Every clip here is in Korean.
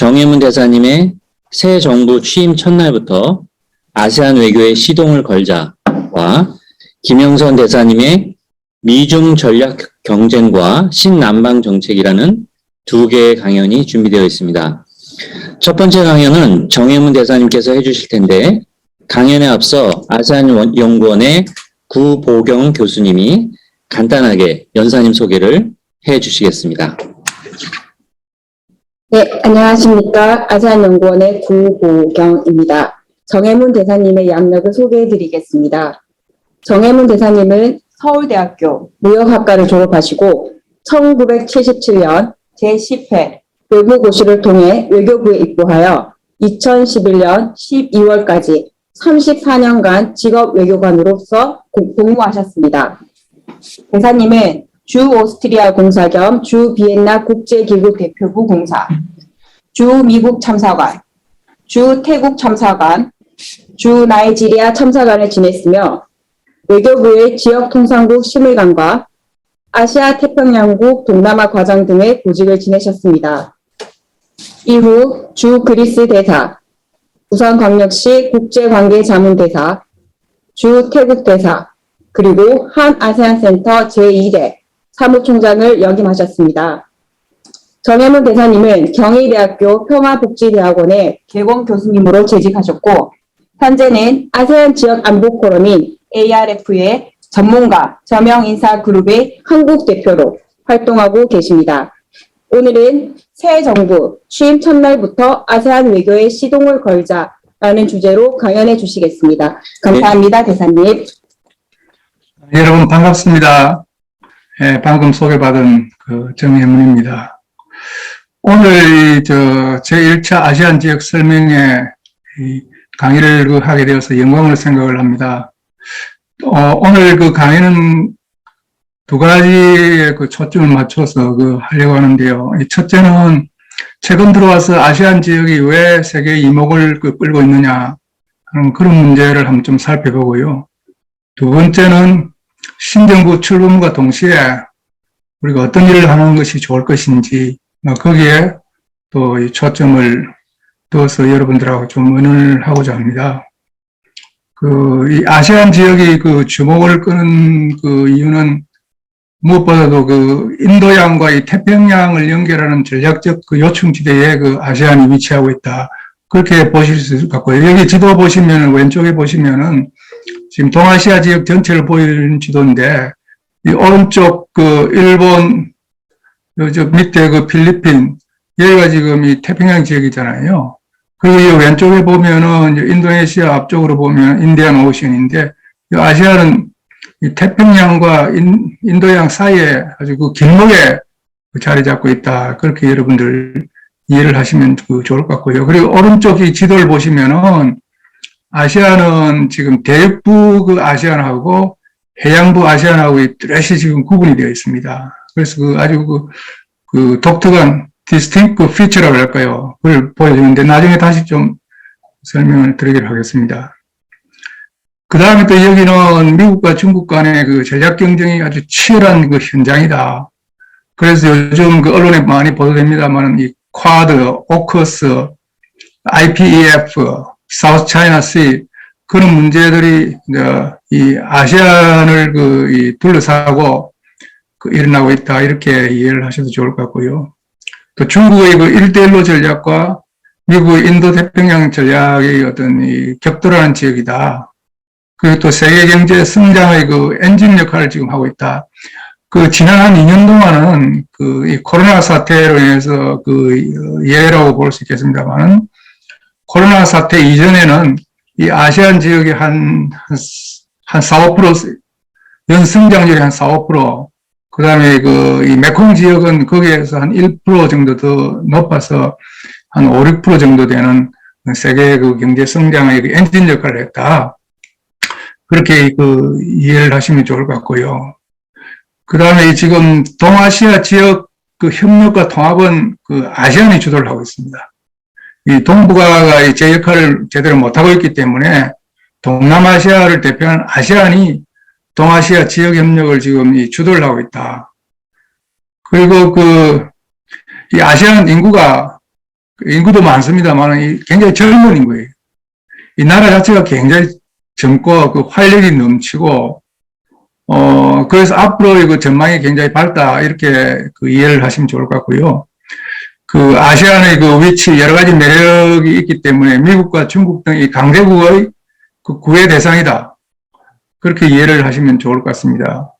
정혜문 대사님의 새 정부 취임 첫날부터 아세안 외교에 시동을 걸자와 김영선 대사님의 미중 전략 경쟁과 신남방 정책이라는 두 개의 강연이 준비되어 있습니다. 첫 번째 강연은 정혜문 대사님께서 해주실 텐데, 강연에 앞서 아세안 연구원의 구보경 교수님이 간단하게 연사님 소개를 해주시겠습니다. 네, 안녕하십니까. 아세안연구원의 구보경입니다. 정혜문 대사님의 양력을 소개해드리겠습니다. 정혜문 대사님은 서울대학교 무역학과를 졸업하시고 1977년 제10회 외무고시를 통해 외교부에 입부하여 2011년 12월까지 34년간 직업외교관으로서 복무하셨습니다. 대사님은 주 오스트리아 공사 겸 주 비엔나 국제기구 대표부 공사, 주 미국 참사관, 주 태국 참사관, 주 나이지리아 참사관을 지냈으며 외교부의 지역통상국 심의관과 아시아 태평양국 동남아 과장 등의 보직을 지내셨습니다. 이후 주 그리스 대사, 부산광역시 국제관계자문대사, 주 태국 대사, 그리고 한 아세안센터 제2대 사무총장을 역임하셨습니다. 정혜문 대사님은 경희대학교 평화복지대학원의 개공 교수님으로 재직하셨고, 현재는 아세안 지역 안보 포럼인 ARF의 전문가 저명인사 그룹의 한국 대표로 활동하고 계십니다. 오늘은 새 정부 취임 첫날부터 아세안 외교에 시동을 걸자라는 주제로 강연해 주시겠습니다. 감사합니다, 대사님. 여러분 반갑습니다. 방금 소개받은 정혜문입니다. 오늘 제1차 아시안 지역 설명회 강의를 하게 되어서 영광을 생각을 합니다. 오늘 강의는 두 가지의 초점을 맞춰서 하려고 하는데요. 첫째는 최근 들어와서 아시안 지역이 왜 세계의 이목을 끌고 있느냐 하는 그런 문제를 한번 좀 살펴보고요. 두 번째는 신정부 출범과 동시에 우리가 어떤 일을 하는 것이 좋을 것인지, 거기에 또 초점을 두어서 여러분들하고 좀 의논을 하고자 합니다. 이 아세안 지역이 주목을 끄는 이유는 무엇보다도 인도양과 이 태평양을 연결하는 전략적 요충지대에 아세안이 위치하고 있다. 그렇게 보실 수 있을 것 같고요. 여기 지도 보시면, 왼쪽에 보시면은 지금 동아시아 지역 전체를 보이는 지도인데, 이 오른쪽 일본, 저 밑에 필리핀, 여기가 지금 이 태평양 지역이잖아요. 그리고 이 왼쪽에 보면은 인도네시아 앞쪽으로 보면 인디안 오션인데, 이 아시아는 이 태평양과 인도양 사이에 아주 길목에 자리 잡고 있다. 그렇게 여러분들 이해를 하시면 좋을 것 같고요. 그리고 오른쪽 이 지도를 보시면은 아시아는 지금 대륙부 아시안하고 해양부 아시안하고 뚜렷이 지금 구분이 되어 있습니다. 그래서 아주 독특한 distinct feature라고 할까요? 그걸 보여주는데 나중에 다시 좀 설명을 드리도록 하겠습니다. 그 다음에 또 여기는 미국과 중국 간의 전략 경쟁이 아주 치열한 현장이다. 그래서 요즘 언론에 많이 보도됩니다만 이 쿼드, 오커스, IPEF, 사우스 차이나 씨 그런 문제들이 이 아시안을 둘러싸고 일어나고 있다. 이렇게 이해를 하셔도 좋을 것 같고요. 또 중국의 1대1로 전략과 미국의 인도 태평양 전략의 어떤 이 격돌하는 지역이다. 그리고 또 세계 경제 성장의 엔진 역할을 지금 하고 있다. 지난 한 2년 동안은 이 코로나 사태로 인해서 예라고 볼 수 있겠습니다만은 코로나 사태 이전에는 이 아시안 지역의 한 4, 5% 연성장률이 한 4, 5%, 그 다음에 이 메콩 지역은 거기에서 한 1% 정도 더 높아서 한 5, 6% 정도 되는 세계 경제 성장의 엔진 역할을 했다. 그렇게 이해를 하시면 좋을 것 같고요. 그 다음에 지금 동아시아 지역 협력과 통합은 아시안이 주도를 하고 있습니다. 이 동북아가 제 역할을 제대로 못하고 있기 때문에 동남아시아를 대표하는 아시안이 동아시아 지역 협력을 지금 주도를 하고 있다. 그리고 이 아시안 인구가 인구도 많습니다만 굉장히 젊은 인구예요. 이 나라 자체가 굉장히 젊고 그 활력이 넘치고 그래서 앞으로 그 전망이 굉장히 밝다 이렇게 그 이해를 하시면 좋을 것 같고요. 그 아시안의 그 위치 여러 가지 매력이 있기 때문에 미국과 중국 등 이 강대국의 그 구애 대상이다. 그렇게 이해를 하시면 좋을 것 같습니다.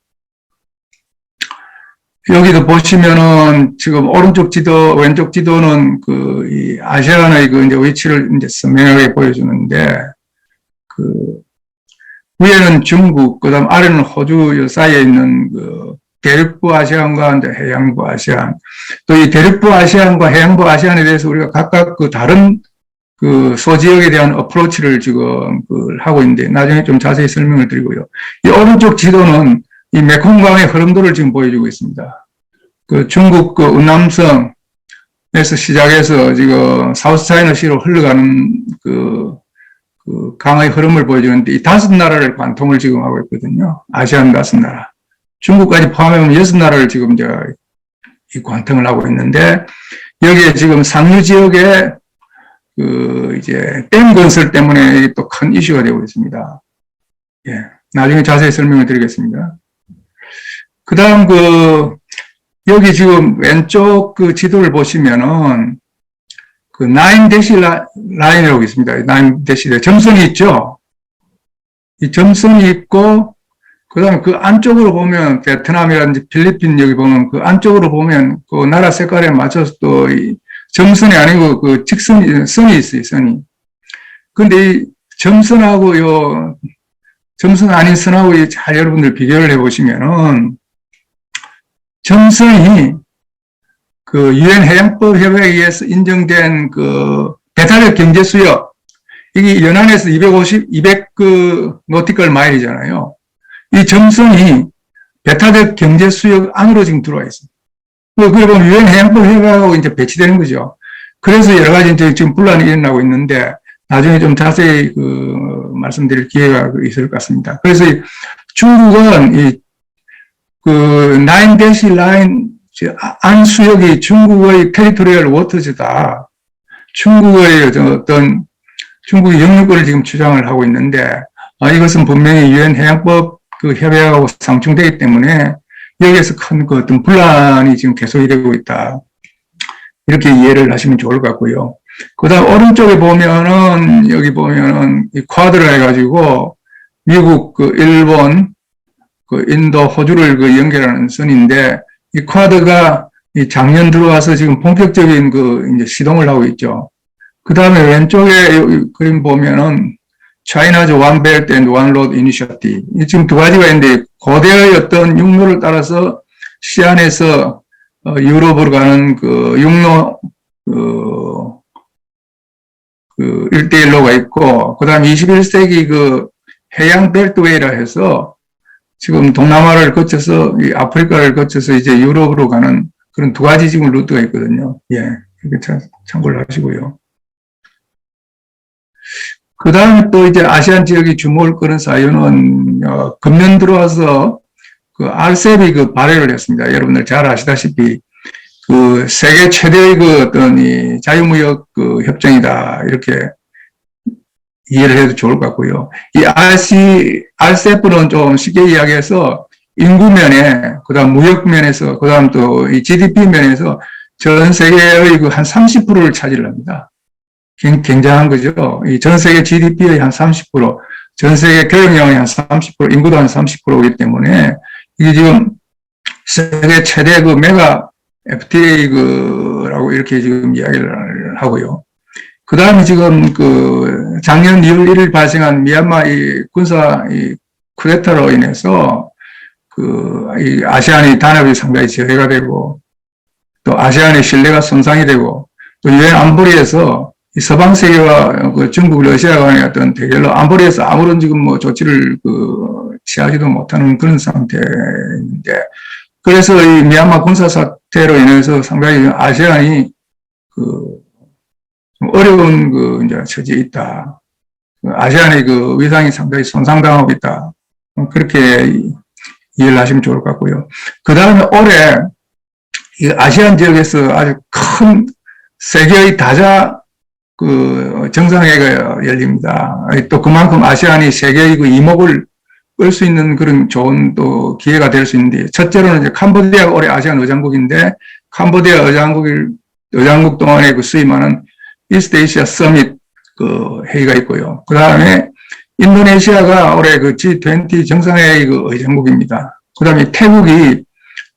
여기도 보시면은 지금 오른쪽 지도, 왼쪽 지도는 그 이 아시안의 그 이제 위치를 이제 선명하게 보여주는데 그 위에는 중국, 그다음 아래는 호주 사이에 있는 그 대륙부 아시안과 이제 해양부 아시안. 또 이 대륙부 아시안과 해양부 아시안에 대해서 우리가 각각 그 다른 그 소지역에 대한 어프로치를 지금 그 하고 있는데 나중에 좀 자세히 설명을 드리고요. 이 오른쪽 지도는 이 메콩강의 흐름도를 지금 보여주고 있습니다. 그 중국 그 은남성에서 시작해서 지금 사우스차이나시로 흘러가는 그 강의 흐름을 보여주는데 이 5나라를 관통을 지금 하고 있거든요. 아시안 5나라. 중국까지 포함하면 6나라를 지금 이제 이 관통을 하고 있는데 여기에 지금 상류 지역에 그 이제 댐 건설 때문에 또 큰 이슈가 되고 있습니다. 예. 나중에 자세히 설명을 드리겠습니다. 그 다음 여기 지금 왼쪽 그 지도를 보시면은 그 9대시 라인이라고 있습니다. 9대시 점선이 있죠? 이 점선이 있고, 그 다음에 그 안쪽으로 보면 베트남이라든지 필리핀 여기 보면 그 안쪽으로 보면 그 나라 색깔에 맞춰서 또 이 점선이 아니고 그 선이 있어요, 선이. 근데 이 점선하고 점선 아닌 선하고 잘 여러분들 비교를 해보시면은 점선이 그 유엔 해양법 협약에 의해서 인정된 그 배타적 경제 수역 이게 연안에서 200 그 노티컬 마일이잖아요. 이 점선이 배타적 경제 수역 안으로 지금 들어와 있습니다. 그래 보면 유엔 해양법 협약하고 이제 배치되는 거죠. 그래서 여러 가지 이제 지금 분란이 일어나고 있는데 나중에 좀 자세히 말씀드릴 기회가 있을 것 같습니다. 그래서 중국은 그 9대시 라인 안수역이 중국의 테리토리얼 워터즈다. 중국의 어떤 중국의 영유권을 지금 주장을 하고 있는데 이것은 분명히 유엔 해양법 그 협약하고 상충되기 때문에 여기에서 큰 그 어떤 분란이 지금 계속이 되고 있다. 이렇게 이해를 하시면 좋을 것 같고요. 그 다음 오른쪽에 보면은 여기 보면은 이 쿼드를 해가지고 미국, 그 일본, 그 인도, 호주를 그 연결하는 선인데 이 쿼드가 이 작년 들어와서 지금 본격적인 그 이제 시동을 하고 있죠. 그 다음에 왼쪽에 그림 보면은 차이나즈 One Belt and One Road Initiative. 지금 두 가지가 있는데 고대의 어떤 육로를 따라서 시안에서 유럽으로 가는 그 육로 그 일대일로가 있고 그다음 21세기 그 해양 벨트웨이라 해서 지금 동남아를 거쳐서 이 아프리카를 거쳐서 이제 유럽으로 가는 그런 두 가지 지금 루트가 있거든요. 예, 이렇게 참고를 하시고요. 그 다음에 또 이제 아시안 지역이 주목을 끄는 사유는 금년 들어와서 그 RCEP이 그 발의를 했습니다. 여러분들 잘 아시다시피 그 세계 최대의 그 어떤 이 자유무역 그 협정이다 이렇게 이해를 해도 좋을 것 같고요. 이 RCEP는 좀 쉽게 이야기해서 인구면에 그다음 무역면에서 그다음 또 이 GDP 면에서 전 세계의 그 한 30%를 차지를 합니다. 굉장한 거죠. 이 전 세계 GDP의 한 30%, 전 세계 교역량의 한 30%, 인구도 한 30%이기 때문에 이게 지금 세계 최대 그 메가 FTA라고 이렇게 지금 이야기를 하고요. 그 다음에 지금 그 작년 2월 1일 발생한 미얀마 이 군사 이 쿠데타로 인해서 이 아시안의 단합이 상당히 저해가 되고 또 아시안의 신뢰가 손상이 되고 또 유엔 안보리에서 이 서방 세계와 그 중국, 러시아 간의 어떤 대결로 안보리에서 아무런 지금 뭐 조치를 취하지도 못하는 그런 상태인데 그래서 이 미얀마 군사 사태로 인해서 상당히 아시안이 좀 어려운 이제 처지에 있다. 아시안의 위상이 상당히 손상당하고 있다. 그렇게 이해를 하시면 좋을 것 같고요. 그 다음에 올해 이 아시안 지역에서 아주 큰 세계의 다자 정상회의가 열립니다. 또 그만큼 아시안이 세계의 이목을 끌 수 있는 그런 좋은 또 기회가 될 수 있는데, 첫째로는 이제 캄보디아가 올해 아시안 의장국인데, 캄보디아 의장국 동안에 수임하는 이스트 에이시아 서밋 회의가 있고요. 그 다음에 인도네시아가 올해 G20 정상회의 의장국입니다. 그 다음에 태국이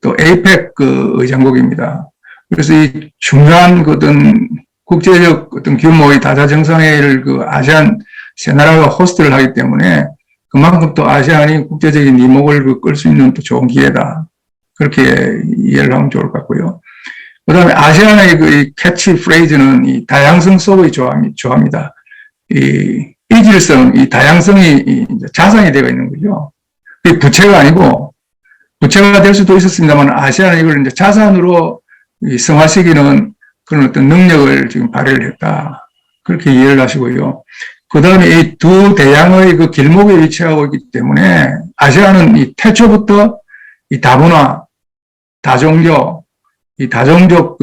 또 에이펙 의장국입니다. 그래서 이 중요한 어떤 국제적 어떤 규모의 다자 정상회의를 아시안 세 나라가 호스트를 하기 때문에 그만큼 또 아시안이 국제적인 이목을 끌 수 있는 또 좋은 기회다. 그렇게 이해를 하면 좋을 것 같고요. 그 다음에 아시안의 이 캐치 프레이즈는 이 다양성 속의 조화입니다. 이 이질성, 이 다양성이 이제 자산이 되어 있는 거죠. 이 부채가 아니고, 부채가 될 수도 있었습니다만 아시안은 이걸 이제 자산으로 성화시키는 그런 어떤 능력을 지금 발휘를 했다. 그렇게 이해를 하시고요. 그 다음에 이 두 대양의 길목에 위치하고 있기 때문에 아시아는 이 태초부터 이 다문화, 다종교, 이 다종족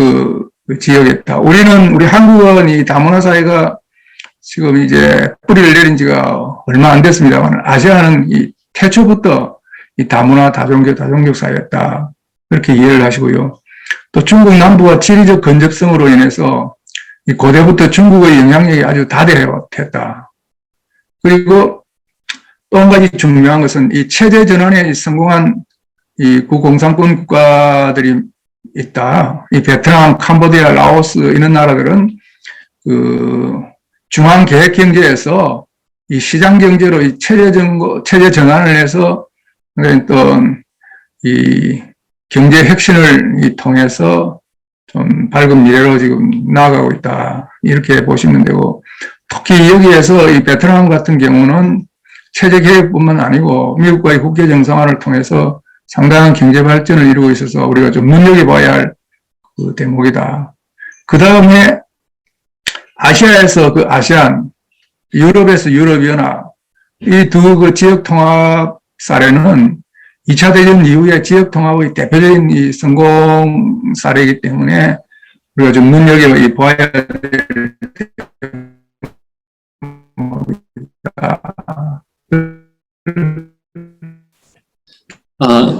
지역이었다. 우리 한국은 이 다문화 사회가 지금 이제 뿌리를 내린 지가 얼마 안 됐습니다만 아시아는 이 태초부터 이 다문화, 다종교, 다종족 사회였다. 그렇게 이해를 하시고요. 또 중국 남부와 지리적 근접성으로 인해서 이 고대부터 중국의 영향력이 아주 다대했다. 그리고 또 한 가지 중요한 것은 이 체제 전환에 성공한 이 구공산권 국가들이 있다. 이 베트남, 캄보디아, 라오스 이런 나라들은 중앙 계획 경제에서 이 시장 경제로 이 체제 전환을 해서 어떤 이 경제 혁신을 통해서 좀 밝은 미래로 지금 나아가고 있다. 이렇게 보시면 되고, 특히 여기에서 이 베트남 같은 경우는 체제 개혁뿐만 아니고 미국과의 국제 정상화를 통해서 상당한 경제 발전을 이루고 있어서 우리가 좀 눈여겨봐야 할 대목이다. 그 다음에 아시아에서 아시안, 유럽에서 유럽연합, 이 두 지역 통합 사례는 2차 대전 이후에 지역 통합의 대표적인 이 성공 사례이기 때문에 우리가 좀 눈여겨봐야 될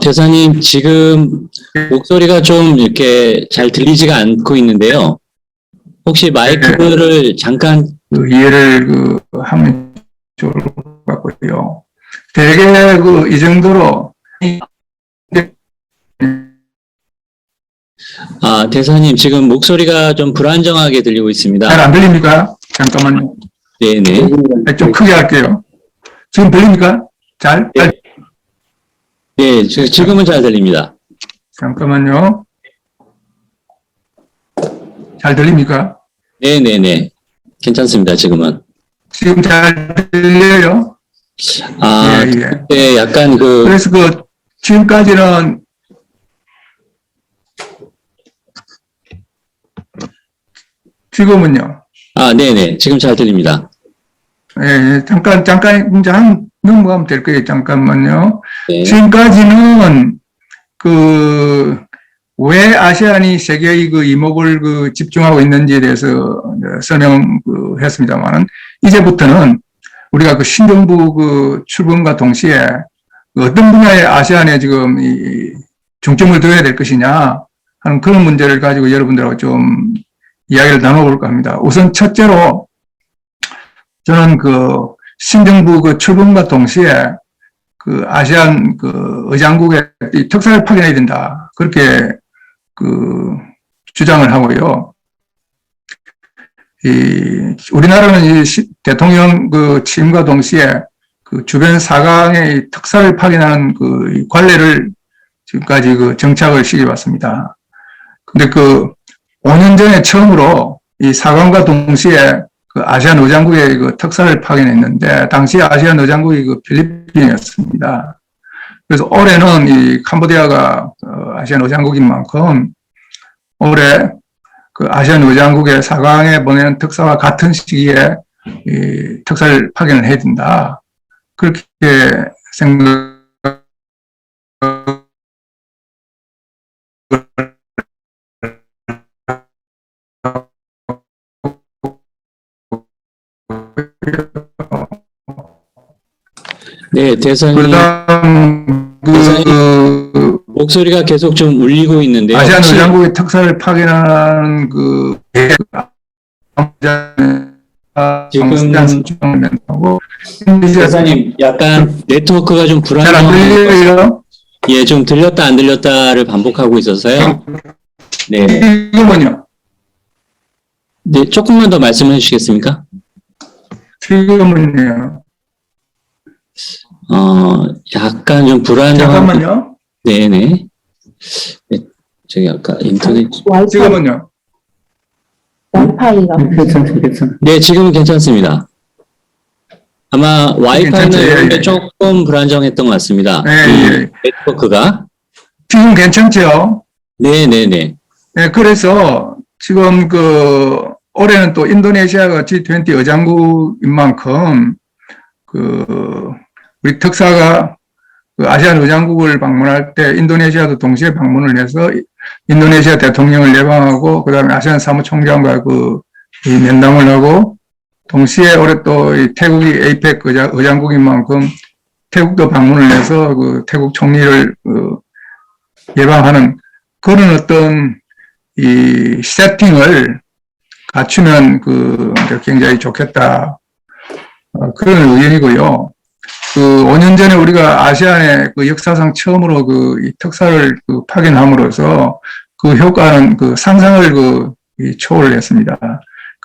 대사님, 지금 목소리가 좀 이렇게 잘 들리지가 않고 있는데요. 혹시 마이크를 잠깐 이해를 하면 좋을 것 같고요. 대개 이 정도로 대사님, 지금 목소리가 좀 불안정하게 들리고 있습니다. 잘 안 들립니까? 잠깐만요. 네네. 좀 크게 할게요. 지금 들립니까? 잘? 네, 지금은 잘 들립니다. 잠깐만요. 잘 들립니까? 네네네. 괜찮습니다, 지금은. 지금 잘 들려요? 예. 그때 약간 그래서 지금까지는 지금은요? 네네. 지금 잘 들립니다. 예, 잠깐, 이제 넘어가면 될 거예요. 잠깐만요. 네. 지금까지는, 왜 아시안이 세계의 이목을 집중하고 있는지에 대해서 설명했습니다만, 이제부터는 우리가 신정부 출범과 동시에 어떤 분야에 아시안에 지금 중점을 둬야 될 것이냐 하는 그런 문제를 가지고 여러분들하고 좀 이야기를 나눠볼까 합니다. 우선 첫째로, 저는 신정부 출범과 동시에 아시안 의장국의 특사를 파견해야 된다. 그렇게 주장을 하고요. 우리나라는 대통령 취임과 동시에 주변 사강의 특사를 파견하는 관례를 지금까지 정착을 시켜왔습니다. 근데 5년 전에 처음으로 이 사강과 동시에 아시안 의장국의 특사를 파견했는데, 당시 아시안 의장국이 필리핀이었습니다. 그래서 올해는 이 캄보디아가 아시안 의장국인 만큼 올해 아시안 의장국의 사강에 보내는 특사와 같은 시기에 이 특사를 파견을 해야 된다. 그렇게 생각하고 네, 대사님 그다음 목소리가 계속 좀 울리고 있는데요. 아시안 혹시 의장국의 특사를 파견하는 지금 대사님 약간 네트워크가 좀 잘안 불안정한 것 같아요. 들려요? 예, 좀 들렸다 안 들렸다를 반복하고 있어서요. 네, 지금은요? 네, 조금만 더 말씀해 주시겠습니까? 지금은요? 약간 좀 불안정한. 잠깐만요. 네네. 네, 저기 아까 인터넷. 지금은요? 와이파이가. 네, 지금은 괜찮습니다. 아마 와이파이나 괜찮죠? 이런 게 예. 조금 불안정했던 것 같습니다. 예, 이 예. 네트워크가. 지금 괜찮죠? 네네네. 네, 그래서 지금 올해는 또 인도네시아가 G20 의장국인 만큼 우리 특사가 아시안 의장국을 방문할 때 인도네시아도 동시에 방문을 해서 인도네시아 대통령을 예방하고 그다음에 아시안 사무총장과 이 면담을 하고 동시에 올해 또 이 태국이 에이펙 의장국인 만큼 태국도 방문을 해서 태국 총리를 예방하는 그런 어떤 이 세팅을 갖추면 굉장히 좋겠다. 그런 의견이고요. 5년 전에 우리가 아시안의 역사상 처음으로 이 특사를 파견함으로써 그 효과는 상상을 초월을 했습니다.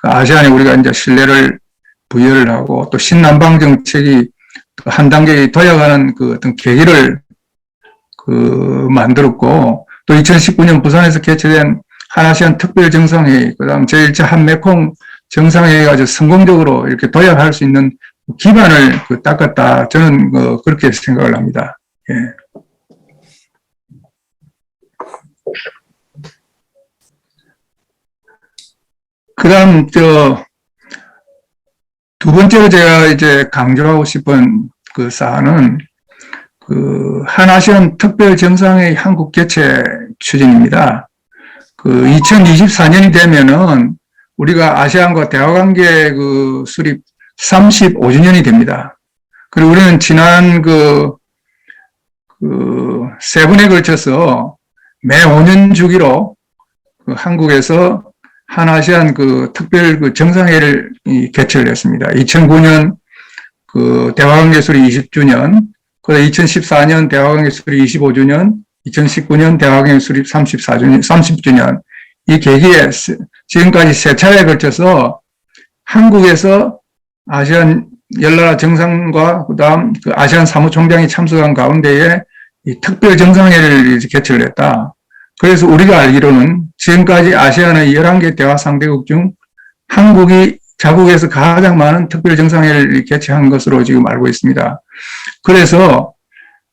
아시안에 우리가 이제 신뢰를 부여를 하고 또 신남방 정책이 한 단계 도약하는 어떤 계기를 만들었고 또 2019년 부산에서 개최된 한아시안 특별정상회의, 그 다음 제1차 한메콩 정상회의가 아주 성공적으로 이렇게 도약할 수 있는 기반을 닦았다. 저는 그렇게 생각을 합니다. 예. 그 다음, 두 번째로 제가 이제 강조하고 싶은 사안은 한아시안 특별정상회의 한국 개최 추진입니다. 2024년이 되면은 우리가 아시안과 대화관계 수립 35주년이 됩니다. 그리고 우리는 지난 세 번에 걸쳐서 매 5년 주기로 한국에서 한아시안 특별 정상회의를 개최를 했습니다. 2009년 대화관계 수립 20주년, 그다음 2014년 대화관계 수립 25주년, 2019년 대화관계 수립 30주년, 이 계기에 지금까지 세 차례에 걸쳐서 한국에서 아시안 열나라 정상과 그다음 아시안 사무총장이 참석한 가운데에 이 특별 정상회의를 개최를 했다. 그래서 우리가 알기로는 지금까지 아시안의 11개 대화 상대국 중 한국이 자국에서 가장 많은 특별 정상회의를 개최한 것으로 지금 알고 있습니다. 그래서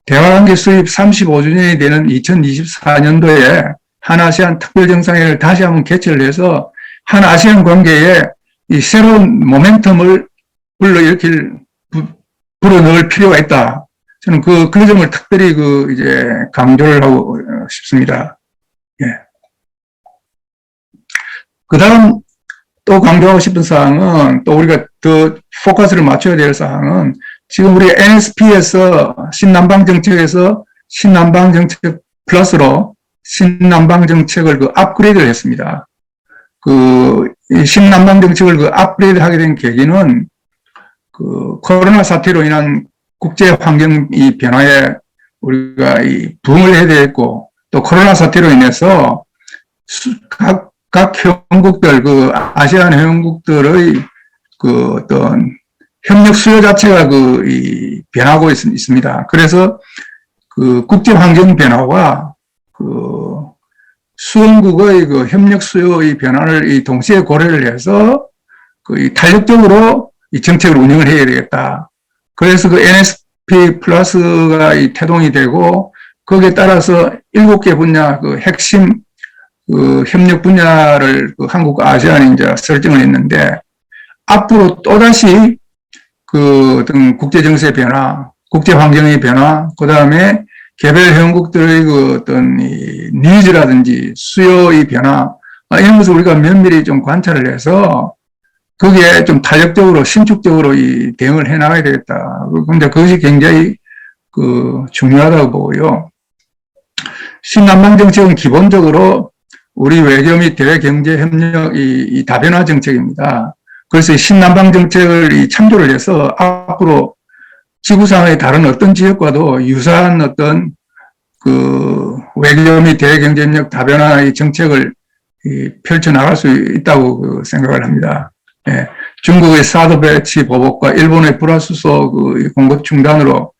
대화관계 수립 35주년이 되는 2024년도에 한아시안 특별정상회의를 다시 한번 개최를 해서 한아시안 관계에 이 새로운 모멘텀을 불어넣을 필요가 있다. 저는 그 점을 특별히 이제 강조를 하고 싶습니다. 예. 그 다음 또 강조하고 싶은 사항은 또 우리가 더 포커스를 맞춰야 될 사항은 지금 우리 NSP에서 신남방 정책에서 신남방 정책 플러스로 신남방 정책을 업그레이드를 했습니다. 이 신남방 정책을 업그레이드 하게 된 계기는 코로나 사태로 인한 국제 환경 이 변화에 우리가 부응을 해야 되겠고 또 코로나 사태로 인해서 각 회원국들, 아시안 회원국들의 어떤 협력 수요 자체가 변하고 있습니다. 그래서 국제 환경 변화와 수원국의 협력 수요의 변화를 동시에 고려를 해서 탄력적으로 이 정책을 운영을 해야 되겠다. 그래서 NSP 플러스가 태동이 되고 거기에 따라서 7개 분야 핵심 협력 분야를 한국과 아시안이 이제 설정을 했는데 앞으로 또다시 어떤 국제정세 변화, 국제환경의 변화, 그 다음에 개별 회원국들의 어떤 니즈라든지 수요의 변화, 이런 것을 우리가 면밀히 좀 관찰을 해서 거기에 좀 탄력적으로, 신축적으로 이 대응을 해 나가야 되겠다. 근데 그것이 굉장히 중요하다고 보고요. 신남방 정책은 기본적으로 우리 외교 및 대외 경제 협력 이 다변화 정책입니다. 그래서 신남방 정책을 참조를 해서 앞으로 지구상의 다른 어떤 지역과도 유사한 어떤 외교 및 대외 경제 협력 다변화의 정책을 펼쳐 나갈 수 있다고 생각을 합니다. 예. 중국의 사드 배치 보복과 일본의 불화수소 공급 중단으로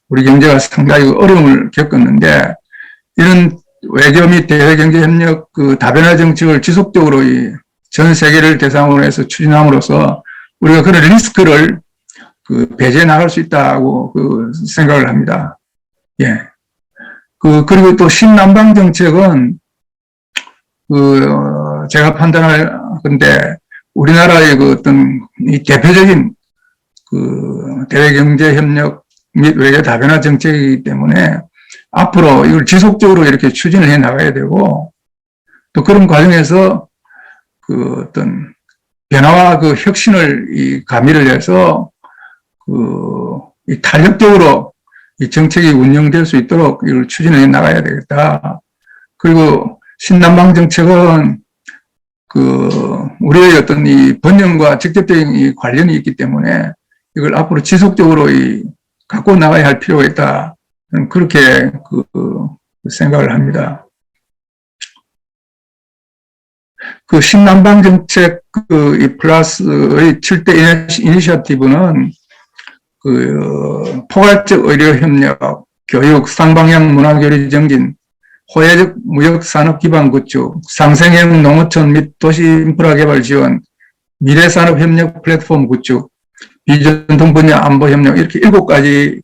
우리 경제가 상당히 어려움을 겪었는데, 이런 외교 및 대외 경제 협력 다변화 정책을 지속적으로 전 세계를 대상으로 해서 추진함으로써 우리가 그런 리스크를 배제해 나갈 수 있다고 생각을 합니다. 예. 그리고 또 신남방 정책은 제가 판단할 건데, 우리나라의 어떤 이 대표적인 대외 경제 협력 및 외교 다변화 정책이기 때문에 앞으로 이걸 지속적으로 이렇게 추진을 해 나가야 되고, 또 그런 과정에서 어떤 변화와 혁신을 가미를 해서 이 탄력적으로 이 정책이 운영될 수 있도록 이걸 추진해 나가야 되겠다. 그리고 신남방 정책은 우리의 어떤 이 번영과 직접적인 이 관련이 있기 때문에 이걸 앞으로 지속적으로 갖고 나가야 할 필요가 있다. 그렇게 생각을 합니다. 신남방 정책 이 플러스의 7대 이니셔티브는 포괄적 의료 협력, 교육, 쌍방향 문화교류 정진, 호혜적 무역 산업 기반 구축, 상생형 농어촌 및 도시 인프라 개발 지원, 미래산업 협력 플랫폼 구축, 비전통 분야 안보 협력, 이렇게 7가지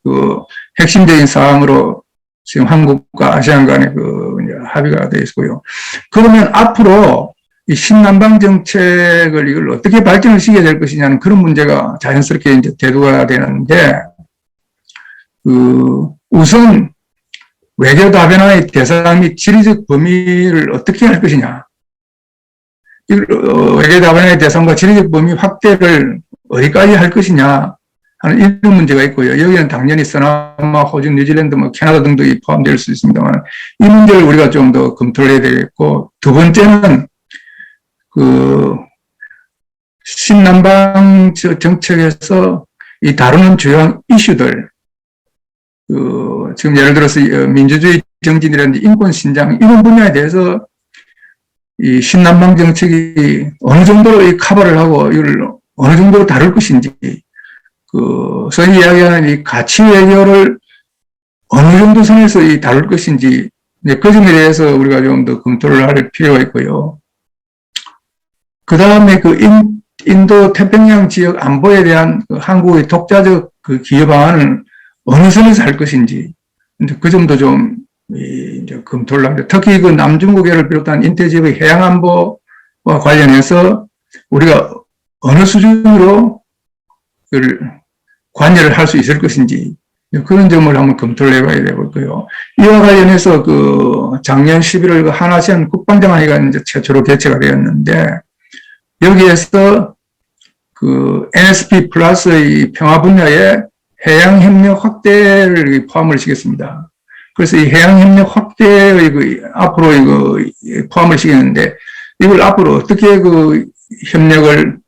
핵심적인 사항으로 지금 한국과 아시안 간의 합의가 되어 있고요. 그러면 앞으로 이 신남방 정책을 이걸 어떻게 발전을 시켜야 될 것이냐는 그런 문제가 자연스럽게 이제 대두가 되는데, 우선 외교 다변화의 대상 및 지리적 범위를 어떻게 할 것이냐. 외교 다변화의 대상과 지리적 범위 확대를 어디까지 할 것이냐 하는 이런 문제가 있고요. 여기는 당연히 서남아, 호주, 뉴질랜드, 캐나다 등도 포함될 수 있습니다만, 이 문제를 우리가 좀 더 검토를 해야 되겠고, 두 번째는 신남방 정책에서 이 다루는 주요한 이슈들, 지금 예를 들어서 민주주의 정진이라든지 인권 신장, 이런 분야에 대해서 이 신남방 정책이 어느 정도로 커버를 하고 이걸 어느 정도로 다룰 것인지, 소위 이야기하는 이 가치 외교를 어느 정도 선에서 다룰 것인지, 그 점에 대해서 우리가 좀 더 검토를 할 필요가 있고요. 그 다음에 인도 태평양 지역 안보에 대한 한국의 독자적 기여 방안을 어느 선에서 할 것인지, 그 점도 좀 이제 검토를 합니다. 특히 남중국해를 비롯한 인도 지역의 해양 안보와 관련해서 우리가 어느 수준으로 관여를 할 수 있을 것인지, 그런 점을 한번 검토를 해봐야 되고요. 이와 관련해서 작년 11월 한아시안 국방장관회의가 이제 최초로 개최가 되었는데, 여기에서 NSP 플러스의 평화 분야에 해양 협력 확대를 포함을 시켰습니다. 그래서 이 해양 협력 확대의 앞으로 포함을 시켰는데, 이걸 앞으로 어떻게 협력을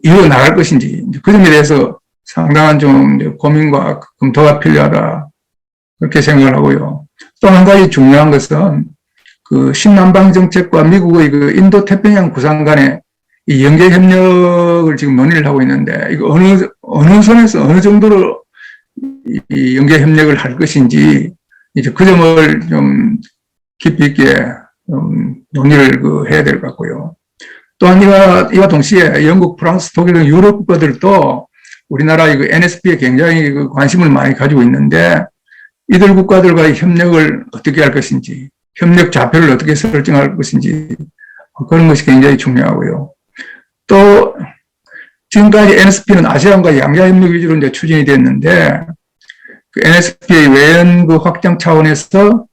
이루어 나갈 것인지, 그 점에 대해서 상당한 좀 고민과 검토가 필요하다, 그렇게 생각을 하고요. 또 한 가지 중요한 것은 신남방 정책과 미국의 인도 태평양 구상 간의 이 연계 협력을 지금 논의를 하고 있는데, 이거 어느 선에서 어느 정도로 이 연계 협력을 할 것인지, 이제 그 점을 좀 깊이 있게 논의를 해야 될 것 같고요. 또한 이와 동시에 영국, 프랑스, 독일 등 유럽 국가들도 우리나라 NSP에 굉장히 관심을 많이 가지고 있는데, 이들 국가들과의 협력을 어떻게 할 것인지, 협력 좌표를 어떻게 설정할 것인지, 그런 것이 굉장히 중요하고요. 또 지금까지 NSP는 아시안과 양자협력 위주로 이제 추진이 됐는데, NSP의 외연 확장 차원에서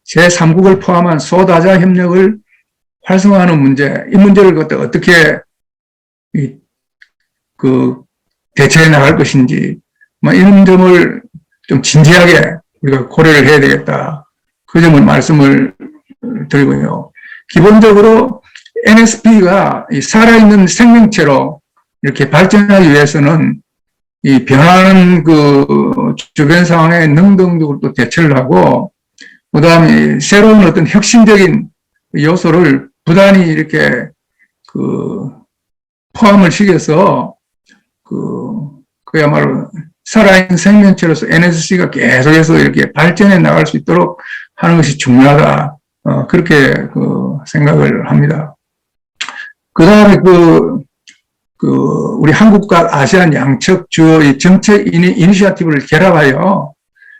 제3국을 포함한 소다자 협력을 활성화하는 문제, 이 문제를 어떻게 그 대처해 나갈 것인지, 뭐 이런 점을 좀 진지하게 우리가 고려를 해야 되겠다. 그 점을 말씀을 드리고요. 기본적으로 NSP가 살아있는 생명체로 이렇게 발전하기 위해서는 이 변화하는 그 주변 상황에 능동적으로 또 대처를 하고, 그 다음에 새로운 어떤 혁신적인 요소를 부단히 이렇게 그 포함을 시켜서 그야말로 살아있는 생명체로서 NSC가 계속해서 이렇게 발전해 나갈 수 있도록 하는 것이 중요하다. 그렇게 생각을 합니다. 그 다음에 우리 한국과 아시안 양측 주요 정책 이니셔티브를 결합하여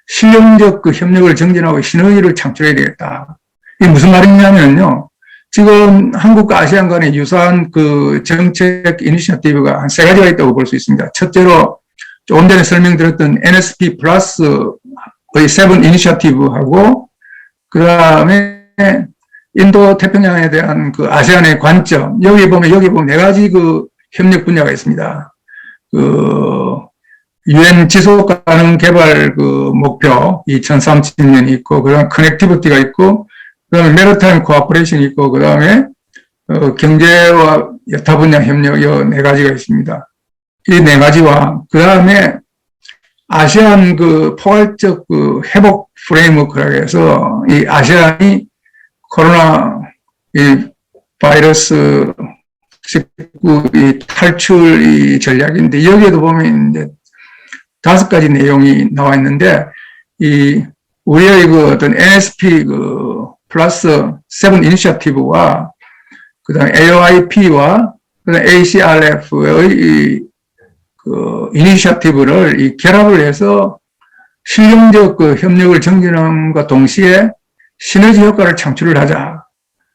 실용적 협력을 정진하고 시너지를 창출해야 되겠다. 이게 무슨 말이냐면요. 지금 한국과 아시안 간의 유사한 정책 이니셔티브가 한 3가지가 있다고 볼 수 있습니다. 첫째로 조금 전에 설명드렸던 NSP 플러스의 7 이니셔티브하고, 그 다음에 인도 태평양에 대한 아시안의 관점, 여기 보면 4가지 협력 분야가 있습니다. UN 지속 가능 개발 목표 2030년이 있고, 그다음 커넥티비티가 있고, 그다음에 메리타임 코퍼레이션이 있고, 그다음에 경제와 여타 분야 협력 이 4가지가 있습니다. 이 4가지와 그다음에 아시안 포괄적 회복 프레임워크라고 해서 이 아시안이 코로나 바이러스 19 탈출 전략인데, 여기에도 보면 이제 5가지 내용이 나와 있는데, 우리의 어떤 NSP 플러스 7 이니셔티브와 그다음에 AOIP와 그다음에 ACRF의 이니셔티브를 결합을 해서 실용적 협력을 정진함과 동시에 시너지 효과를 창출을 하자.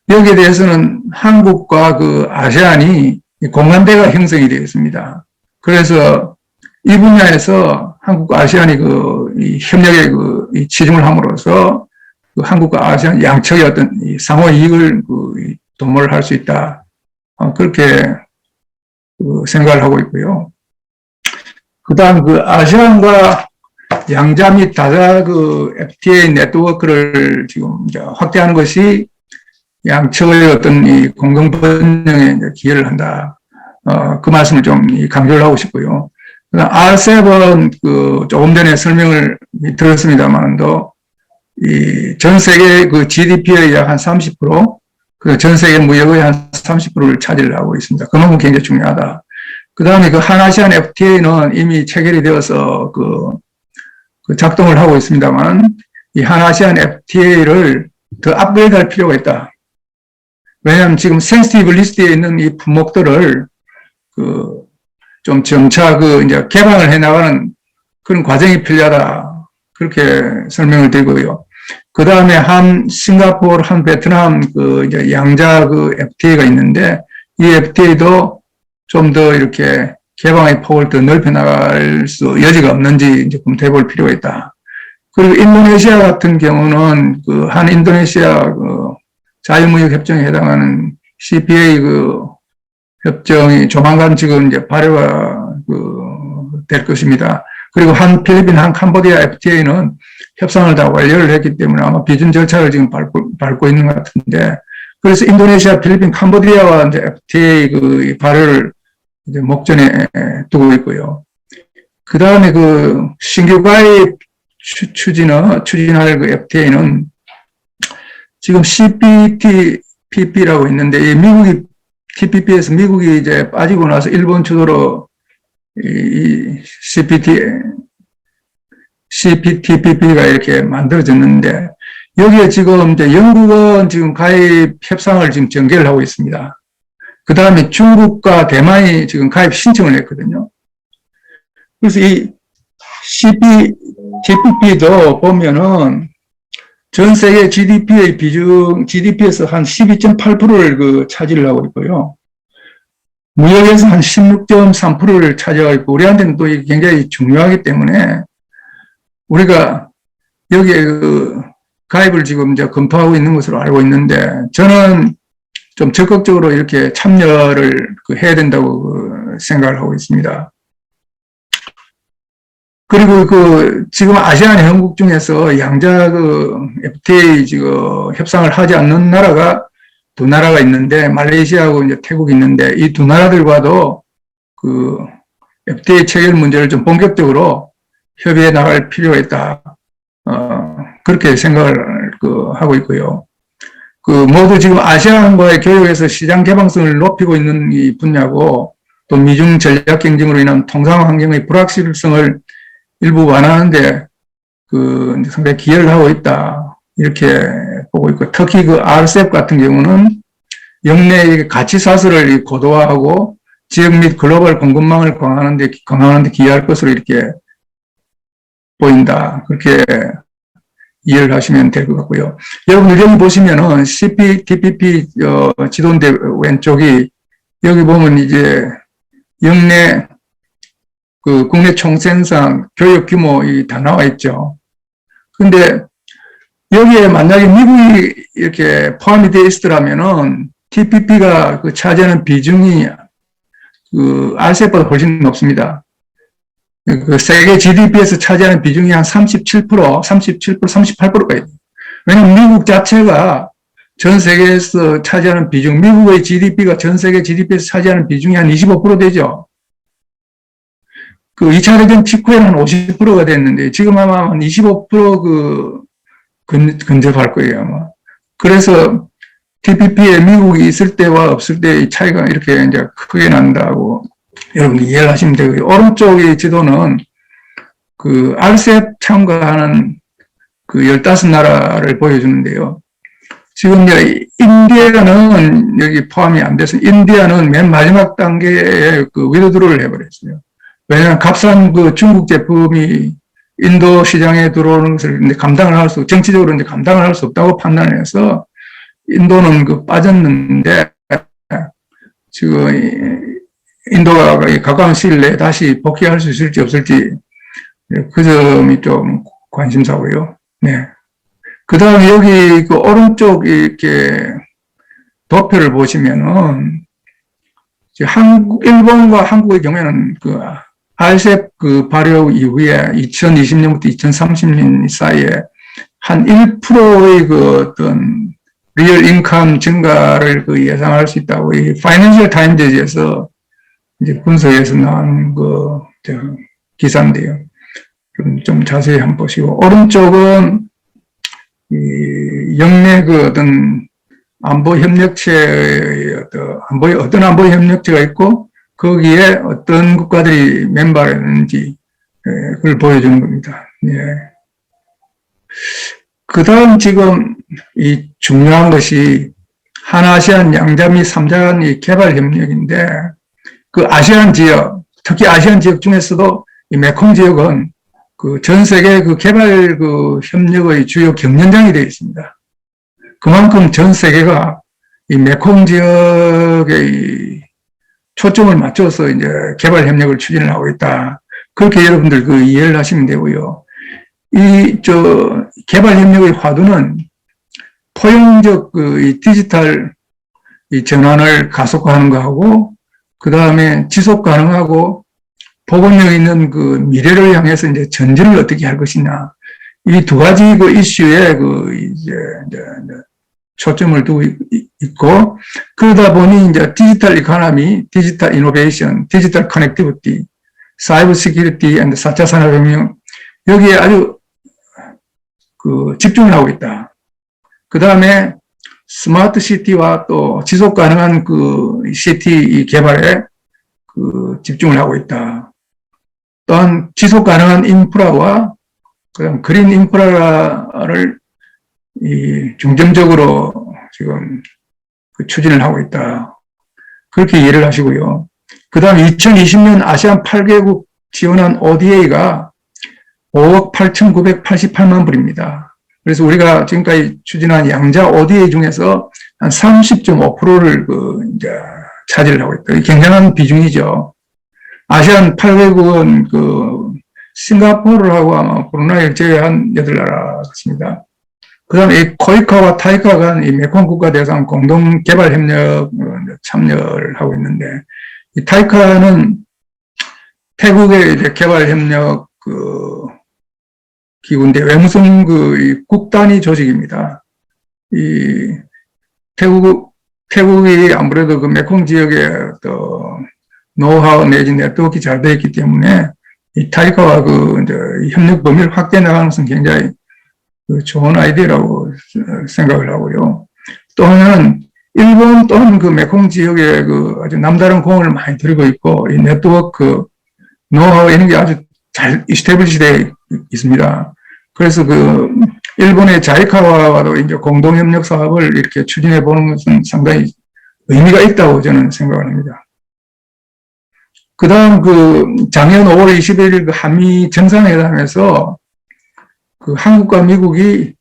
여기에 대해서는 한국과 아시안이 공감대가 형성이 되어 있습니다. 그래서 이 분야에서 한국과 아시안이 이 협력에 치중을 함으로써 한국과 아시안 양측의 어떤 상호 이익을 도모를 할 수 있다. 그렇게 생각을 하고 있고요. 그 다음 아시안과 양자 및 다자 FTA 네트워크를 지금 이제 확대하는 것이 양측의 어떤 공동 번영에 기여를 한다. 그 말씀을 좀 강조를 하고 싶고요. R7 조금 전에 설명을 들었습니다만도 전 세계 GDP의 약 한 30%, 전 세계 무역의 한 30%를 차지를 하고 있습니다. 그만큼 굉장히 중요하다. 그 다음에 한아시안 FTA는 이미 체결이 되어서 작동을 하고 있습니다만, 이 한아시안 FTA를 더 업그레이드할 필요가 있다. 왜냐하면 지금 센시티브 리스트에 있는 이 품목들을 좀 점차 이제 개방을 해 나가는 그런 과정이 필요하다. 그렇게 설명을 드리고요. 그 다음에 한 싱가포르, 한 베트남 이제 양자 FTA가 있는데, 이 FTA도 좀 더 이렇게 개방의 폭을 더 넓혀 나갈 수 여지가 없는지 이제 검토해 볼 필요가 있다. 그리고 인도네시아 같은 경우는 한 인도네시아 자유무역 협정에 해당하는 CPA 협정이 조만간 지금 이제 발효가 될 것입니다. 그리고 한 필리핀, 한 캄보디아 FTA는 협상을 다 완료를 했기 때문에 아마 비준 절차를 지금 밟고 있는 것 같은데, 그래서 인도네시아, 필리핀, 캄보디아와 이제 FTA 발효를 이제 목전에 두고 있고요. 그 다음에 신규 가입 추진할 FTA는 지금 CPTPP라고 있는데, 이 미국이 TPP에서 미국이 이제 빠지고 나서 일본 주도로 이 CPTPP가 이렇게 만들어졌는데, 여기에 지금 이제 영국은 지금 가입 협상을 지금 전개를 하고 있습니다. 그 다음에 중국과 대만이 지금 가입 신청을 했거든요. 그래서 이 CPTPP도 보면은 전 세계 GDP의 비중, GDP에서 한 12.8%를 차지를 하고 있고요. 무역에서 한 16.3%를 차지하고 있고, 우리한테는 또 이게 굉장히 중요하기 때문에 우리가 여기에 가입을 지금 이제 검토하고 있는 것으로 알고 있는데, 저는 좀 적극적으로 이렇게 참여를 해야 된다고 생각을 하고 있습니다. 그리고 지금 아시안 회원국 중에서 양자 FTA 협상을 하지 않는 나라가 두 나라가 있는데, 말레이시아하고 이제 태국이 있는데, 이 두 나라들과도 FTA 체결 문제를 좀 본격적으로 협의해 나갈 필요가 있다. 그렇게 생각을 하고 있고요. 모두 지금 아시안과의 교역에서 시장 개방성을 높이고 있는 이 분야고, 또 미중 전략 경쟁으로 인한 통상 환경의 불확실성을 일부 완화하는데 상당히 기여를 하고 있다. 이렇게 보고 있고, 특히 RCEP 같은 경우는 영내의 가치 사슬을 고도화하고 지역 및 글로벌 공급망을 강화하는 데 기여할 것으로 이렇게 보인다. 그렇게 이해를 하시면 될 것 같고요. 여러분들 여기 보시면은 CPTPP 지도인데 왼쪽이 여기 보면 이제 영내 국내 총생산 교역 규모 다 나와 있죠. 근데 여기에 만약에 미국이 이렇게 포함이 되어 있더라면은 TPP가 차지하는 비중이 RCEP보다 훨씬 높습니다. 세계 GDP에서 차지하는 비중이 한 37%, 38%까지 돼요. 왜냐하면 미국 자체가 전 세계에서 차지하는 비중, 미국의 GDP가 전 세계 GDP에서 차지하는 비중이 한 25% 되죠. 2차 대전 직후에는 한 50%가 됐는데, 지금 아마 한 25% 근접할 거예요, 아마. 그래서 TPP에 미국이 있을 때와 없을 때의 차이가 이렇게 이제 크게 난다고 여러분들 이해를 하시면 되고요. 오른쪽의 지도는 RCEP 참가하는 15나라를 보여주는데요. 지금 이제 인디아는 여기 포함이 안 돼서, 인디아는 맨 마지막 단계에 위드드로를 해버렸어요. 왜냐하면 값싼 중국 제품이 인도 시장에 들어오는 것을 이제 정치적으로 이제 감당을 할 수 없다고 판단해서 인도는 빠졌는데, 지금 인도가 가까운 시일 내에 다시 복귀할 수 있을지 없을지, 그 점이 좀 관심사고요. 네. 그 다음에 여기 오른쪽 이렇게 도표를 보시면은, 일본과 한국의 경우에는 RCEP 발효 이후에 2020년부터 2030년 사이에 한 1%의 어떤 리얼 인컴 증가를 예상할 수 있다고 이 파이낸셜 타임즈에서 이제 분석해서 나온 기사인데요. 좀 자세히 한번 보시고, 오른쪽은 영내 어떤 안보 협력체의 어떤 안보 협력체가 있고, 거기에 어떤 국가들이 멤버가 있는지 그걸 보여주는 겁니다. 예. 그 다음 지금 이 중요한 것이 한아시안 양자 및 3자 간의 개발 협력인데, 아시안 지역, 특히 아시안 지역 중에서도 이 메콩 지역은 전 세계 개발 협력의 주요 경연장이 되어 있습니다. 그만큼 전 세계가 이 메콩 지역의 초점을 맞춰서 이제 개발 협력을 추진을 하고 있다. 그렇게 여러분들 이해를 하시면 되고요. 개발 협력의 화두는 포용적 이 디지털 이 전환을 가속화하는 거하고, 그 다음에 지속 가능하고 보건력 있는 미래를 향해서 이제 전진을 어떻게 할 것이냐. 이 두 가지 이슈에 이제 초점을 두고 있고, 그러다 보니 이제 디지털 이코노미, 디지털 이노베이션, 디지털 커넥티비티, 사이버 시큐리티 앤 4차 산업혁명, 여기에 아주 집중을 하고 있다. 그 다음에 스마트 시티와 또 지속 가능한 시티 개발에 집중을 하고 있다. 또한 지속 가능한 인프라와 그다음 그린 인프라를 중점적으로 지금 추진을 하고 있다. 그렇게 이해를 하시고요. 그 다음 2020년 아시안 8개국 지원한 ODA가 5억 8,988만 불입니다. 그래서 우리가 지금까지 추진한 양자 ODA 중에서 한 30.5%를 이제 차지를 하고 있다. 굉장한 비중이죠. 아시안 8개국은 싱가포르하고 아마 브루나이를 제외한 8나라 같습니다. 그다음에 이 코이카와 타이카 간 이 메콩 국가 대상 공동 개발 협력 참여를 하고 있는데, 이 타이카는 태국의 이제 개발 협력 기구인데 외무성 이 국단위 조직입니다. 이 태국이 아무래도 그 메콩 지역에 또 노하우 내지 네트워크 잘 되어 있기 때문에 이 타이카와 이제 협력 범위를 확대해 나가는 것은 굉장히 좋은 아이디어라고 생각을 하고요. 또 하나는 일본 또는 그 메콩 지역에 아주 남다른 공을 많이 들이고 있고, 이 네트워크, 노하우 이런 게 아주 잘 이스태블리시 되어 있습니다. 그래서 일본의 자이카와도 이제 공동협력 사업을 이렇게 추진해 보는 것은 상당히 의미가 있다고 저는 생각을 합니다. 그 다음 작년 5월 21일 한미 정상회담에서 한국과 미국이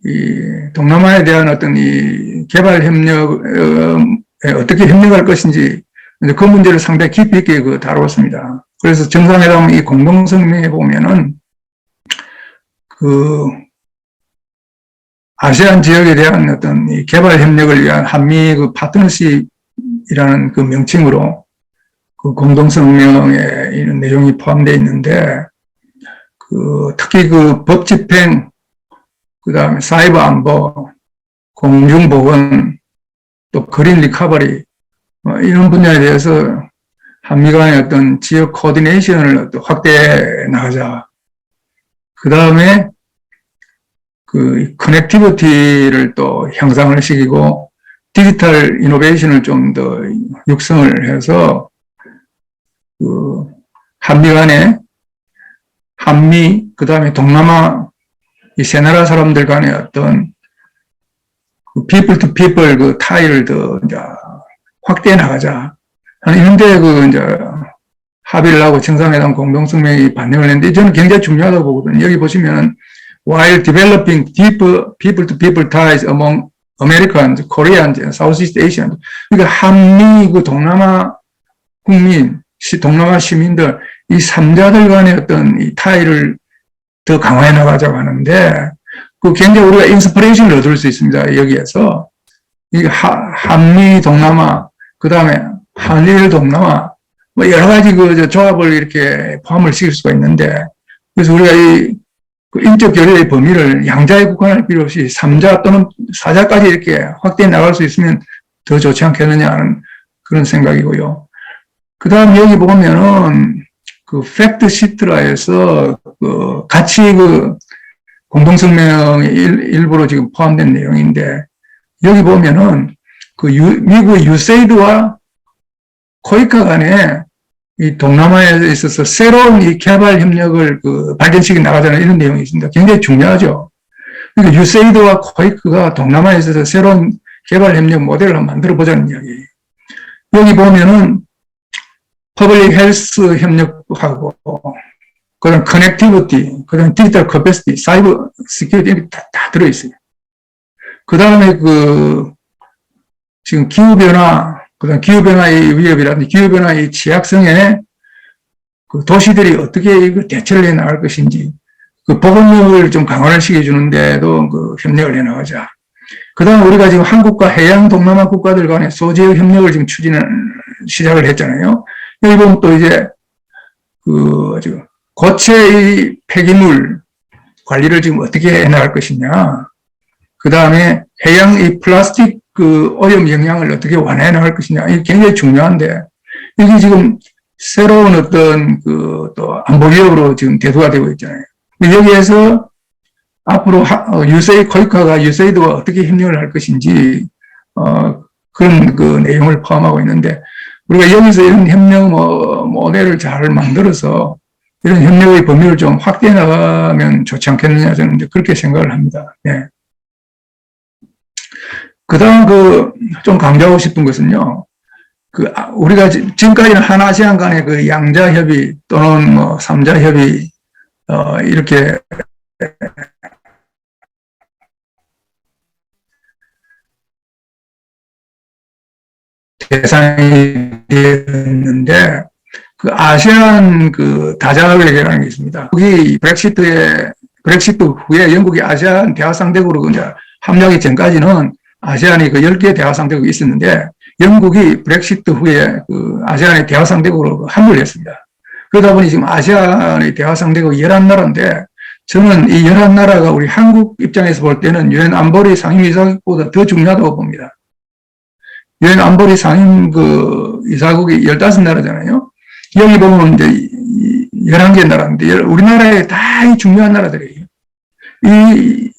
이 동남아에 대한 어떤 이 개발 협력에 어떻게 협력할 것인지 그 문제를 상당히 깊이 있게 다뤘습니다. 그래서 정상회담 이 공동성명에 보면은 아세안 지역에 대한 어떤 이 개발 협력을 위한 한미 파트너십이라는 명칭으로 공동성명에 이런 내용이 포함되어 있는데, 특히 법 집행, 그 다음에 사이버 안보, 공중보건, 또 그린 리커버리, 이런 분야에 대해서 한미 간의 어떤 지역 코디네이션을 확대해 나가자. 그 다음에 커넥티비티를 또 향상을 시키고 디지털 이노베이션을 좀 더 육성을 해서 한미 간에 그 다음에 동남아 이 세 나라 사람들 간의 어떤 people to people 타이를 더 이제 확대해 나가자. 이런데 이제 합의를 하고 정상회담 공동성명이 반영을 했는데 저는 굉장히 중요하다고 보거든요. 여기 보시면 while developing deeper people to people ties among Americans, Koreans, and Southeast Asians. 그러니까 한미 동남아 국민, 동남아 시민들 이 3자들 간의 어떤 이 타이를 더 강화해 나가자고 하는데 굉장히 우리가 인스피레이션을 얻을 수 있습니다. 여기에서 이 한미 동남아, 그 다음에 한일 동남아 여러 가지 조합을 이렇게 포함을 시킬 수가 있는데, 그래서 우리가 이 인적 교류의 범위를 양자에 국한할 필요 없이 3자 또는 4자까지 이렇게 확대해 나갈 수 있으면 더 좋지 않겠느냐 하는 그런 생각이고요. 그 다음 여기 보면은 팩트 시트라에서 같이 공동성명의 일부로 지금 포함된 내용인데, 여기 보면은 미국의 USAID와 코이카 간에 이 동남아에 있어서 새로운 이 개발 협력을 발전시켜 나가자는 이런 내용이 있습니다. 굉장히 중요하죠. 그러니까 USAID와 코이카가 동남아에 있어서 새로운 개발 협력 모델을 만들어 보자는 이야기예요. 여기 보면은 퍼블릭 헬스 협력하고, 그 다음 커넥티비티, 그 다음 디지털 커패시티, 사이버 시큐리티 다 들어있어요. 그 다음에 지금 기후변화, 그 다음 기후변화의 위협이라든지 기후변화의 취약성에 도시들이 어떻게 대처를 해 나갈 것인지, 보건력을 좀 강화를 시켜주는데도 협력을 해 나가자. 그 다음 우리가 지금 한국과 해양 동남아 국가들 간의 소지역 협력을 지금 시작을 했잖아요. 여기 보면 또 이제 고체의 폐기물 관리를 지금 어떻게 해 나갈 것이냐. 그 다음에 해양의 플라스틱 오염 영향을 어떻게 완화해 나갈 것이냐. 이게 굉장히 중요한데, 이게 지금 새로운 어떤 또 안보 위협으로 지금 대두가 되고 있잖아요. 여기에서 앞으로 코이카가 USAID와 어떻게 협력을 할 것인지, 그런 내용을 포함하고 있는데, 우리가 여기서 이런 협력 모델을 잘 만들어서 이런 협력의 범위를 좀 확대해 나가면 좋지 않겠느냐, 저는 이제 그렇게 생각을 합니다. 네. 그 다음 좀 강조하고 싶은 것은요, 우리가 지금까지는 한아시안 간의 양자 협의 또는 3자 협의, 이렇게 대상이 되었는데, 아세안 다자회의라는 게 있습니다. 거기 브렉시트에 브렉시트 후에 영국이 아세안 대화상대국으로 이제 합류하기 전까지는 아세안이 그 10개의 대화상대국이 있었는데 영국이 브렉시트 후에 그 아세안의 대화상대국으로 합류를 했습니다. 그러다 보니 지금 아세안의 대화상대국이 11나라인데 저는 이 11나라가 우리 한국 입장에서 볼 때는 유엔 안보리 상임이사국보다 더 중요하다고 봅니다. 유엔 안보리 상임 그 이사국이 15나라잖아요. 여기 보면 이제 11개 나라인데 우리나라에 다 이 중요한 나라들이에요. 이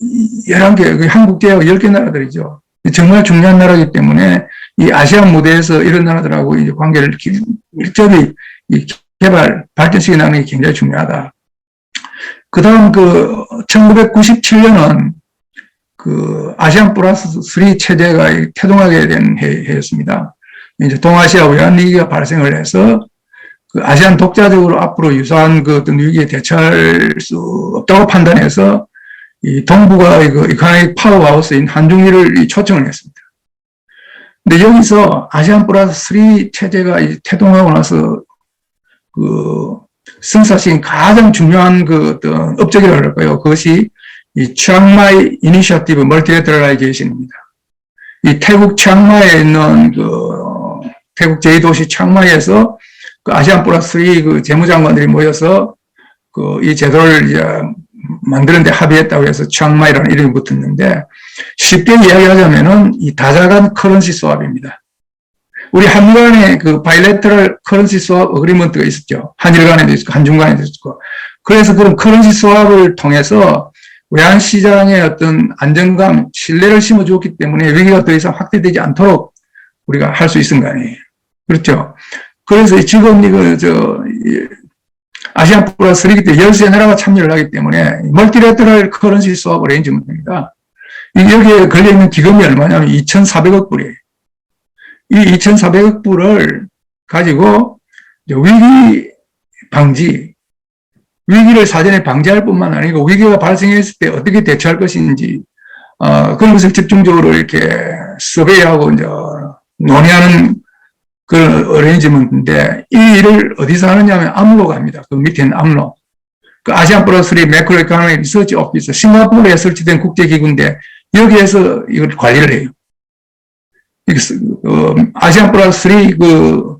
11개, 한국 제외하고 10개 나라들이죠. 정말 중요한 나라이기 때문에 이 아시안 무대에서 이런 나라들하고 이제 관계를 밀접히 발전시켜 나가는 게 굉장히 중요하다. 그 다음 1997년은 그 아시안 플러스 3 체제가 태동하게 된 해였습니다. 이제 동아시아 외환 위기가 발생을 해서 그 아시안 독자적으로 앞으로 유사한 그 어떤 위기에 대처할 수 없다고 판단해서 이 동북아 이코노믹 파워하우스인 한중일을 초청을 했습니다. 근데 여기서 아시안 플러스 3 체제가 태동하고 나서 그 성사시킨 가장 중요한 그 어떤 업적이라고 할까요? 그것이 이 치앙마이 이니셔티브 멀티레터럴라이제이션입니다. 이 태국 치앙마이에 있는 태국 제2도시 치앙마이에서 그 아시안 플러스 3 그 재무장관들이 모여서 이 제도를 이제 만드는데 합의했다고 해서 치앙마이라는 이름이 붙었는데 쉽게 이야기하자면은 이 다자간 커런시 스왑입니다. 우리 한일 간에 그 바이래터럴 커런시 스왑 어그리먼트가 있었죠. 한일 간에도 있었고 한중 간에도 있었고. 그래서 그런 커런시 스왑을 통해서 외환시장의 어떤 안정감, 신뢰를 심어주었기 때문에 위기가 더 이상 확대되지 않도록 우리가 할 수 있은 거 아니에요. 그렇죠. 그래서 지금 아시안 플러스 3기 때 13나라가 참여를 하기 때문에 멀티래터럴 커런시 스왑 어레인지먼트입니다. 여기에 걸려있는 기금이 얼마냐면 2,400억 불이에요. 이 2,400억 불을 가지고 위기 방지, 위기를 사전에 방지할 뿐만 아니고 위기가 발생했을 때 어떻게 대처할 것인지 그런 것을 집중적으로 이렇게 서베이하고 이제 논의하는 그런 어레인지먼트인데 이 일을 어디서 하느냐 하면 암로가 합니다. 그 밑에는 암로. 그 아시안 플러스 3 매크로 이코노믹 리서치 오피스 싱가포르에 설치된 국제기구인데 여기에서 이걸 관리를 해요. 아시안 플러스 3 그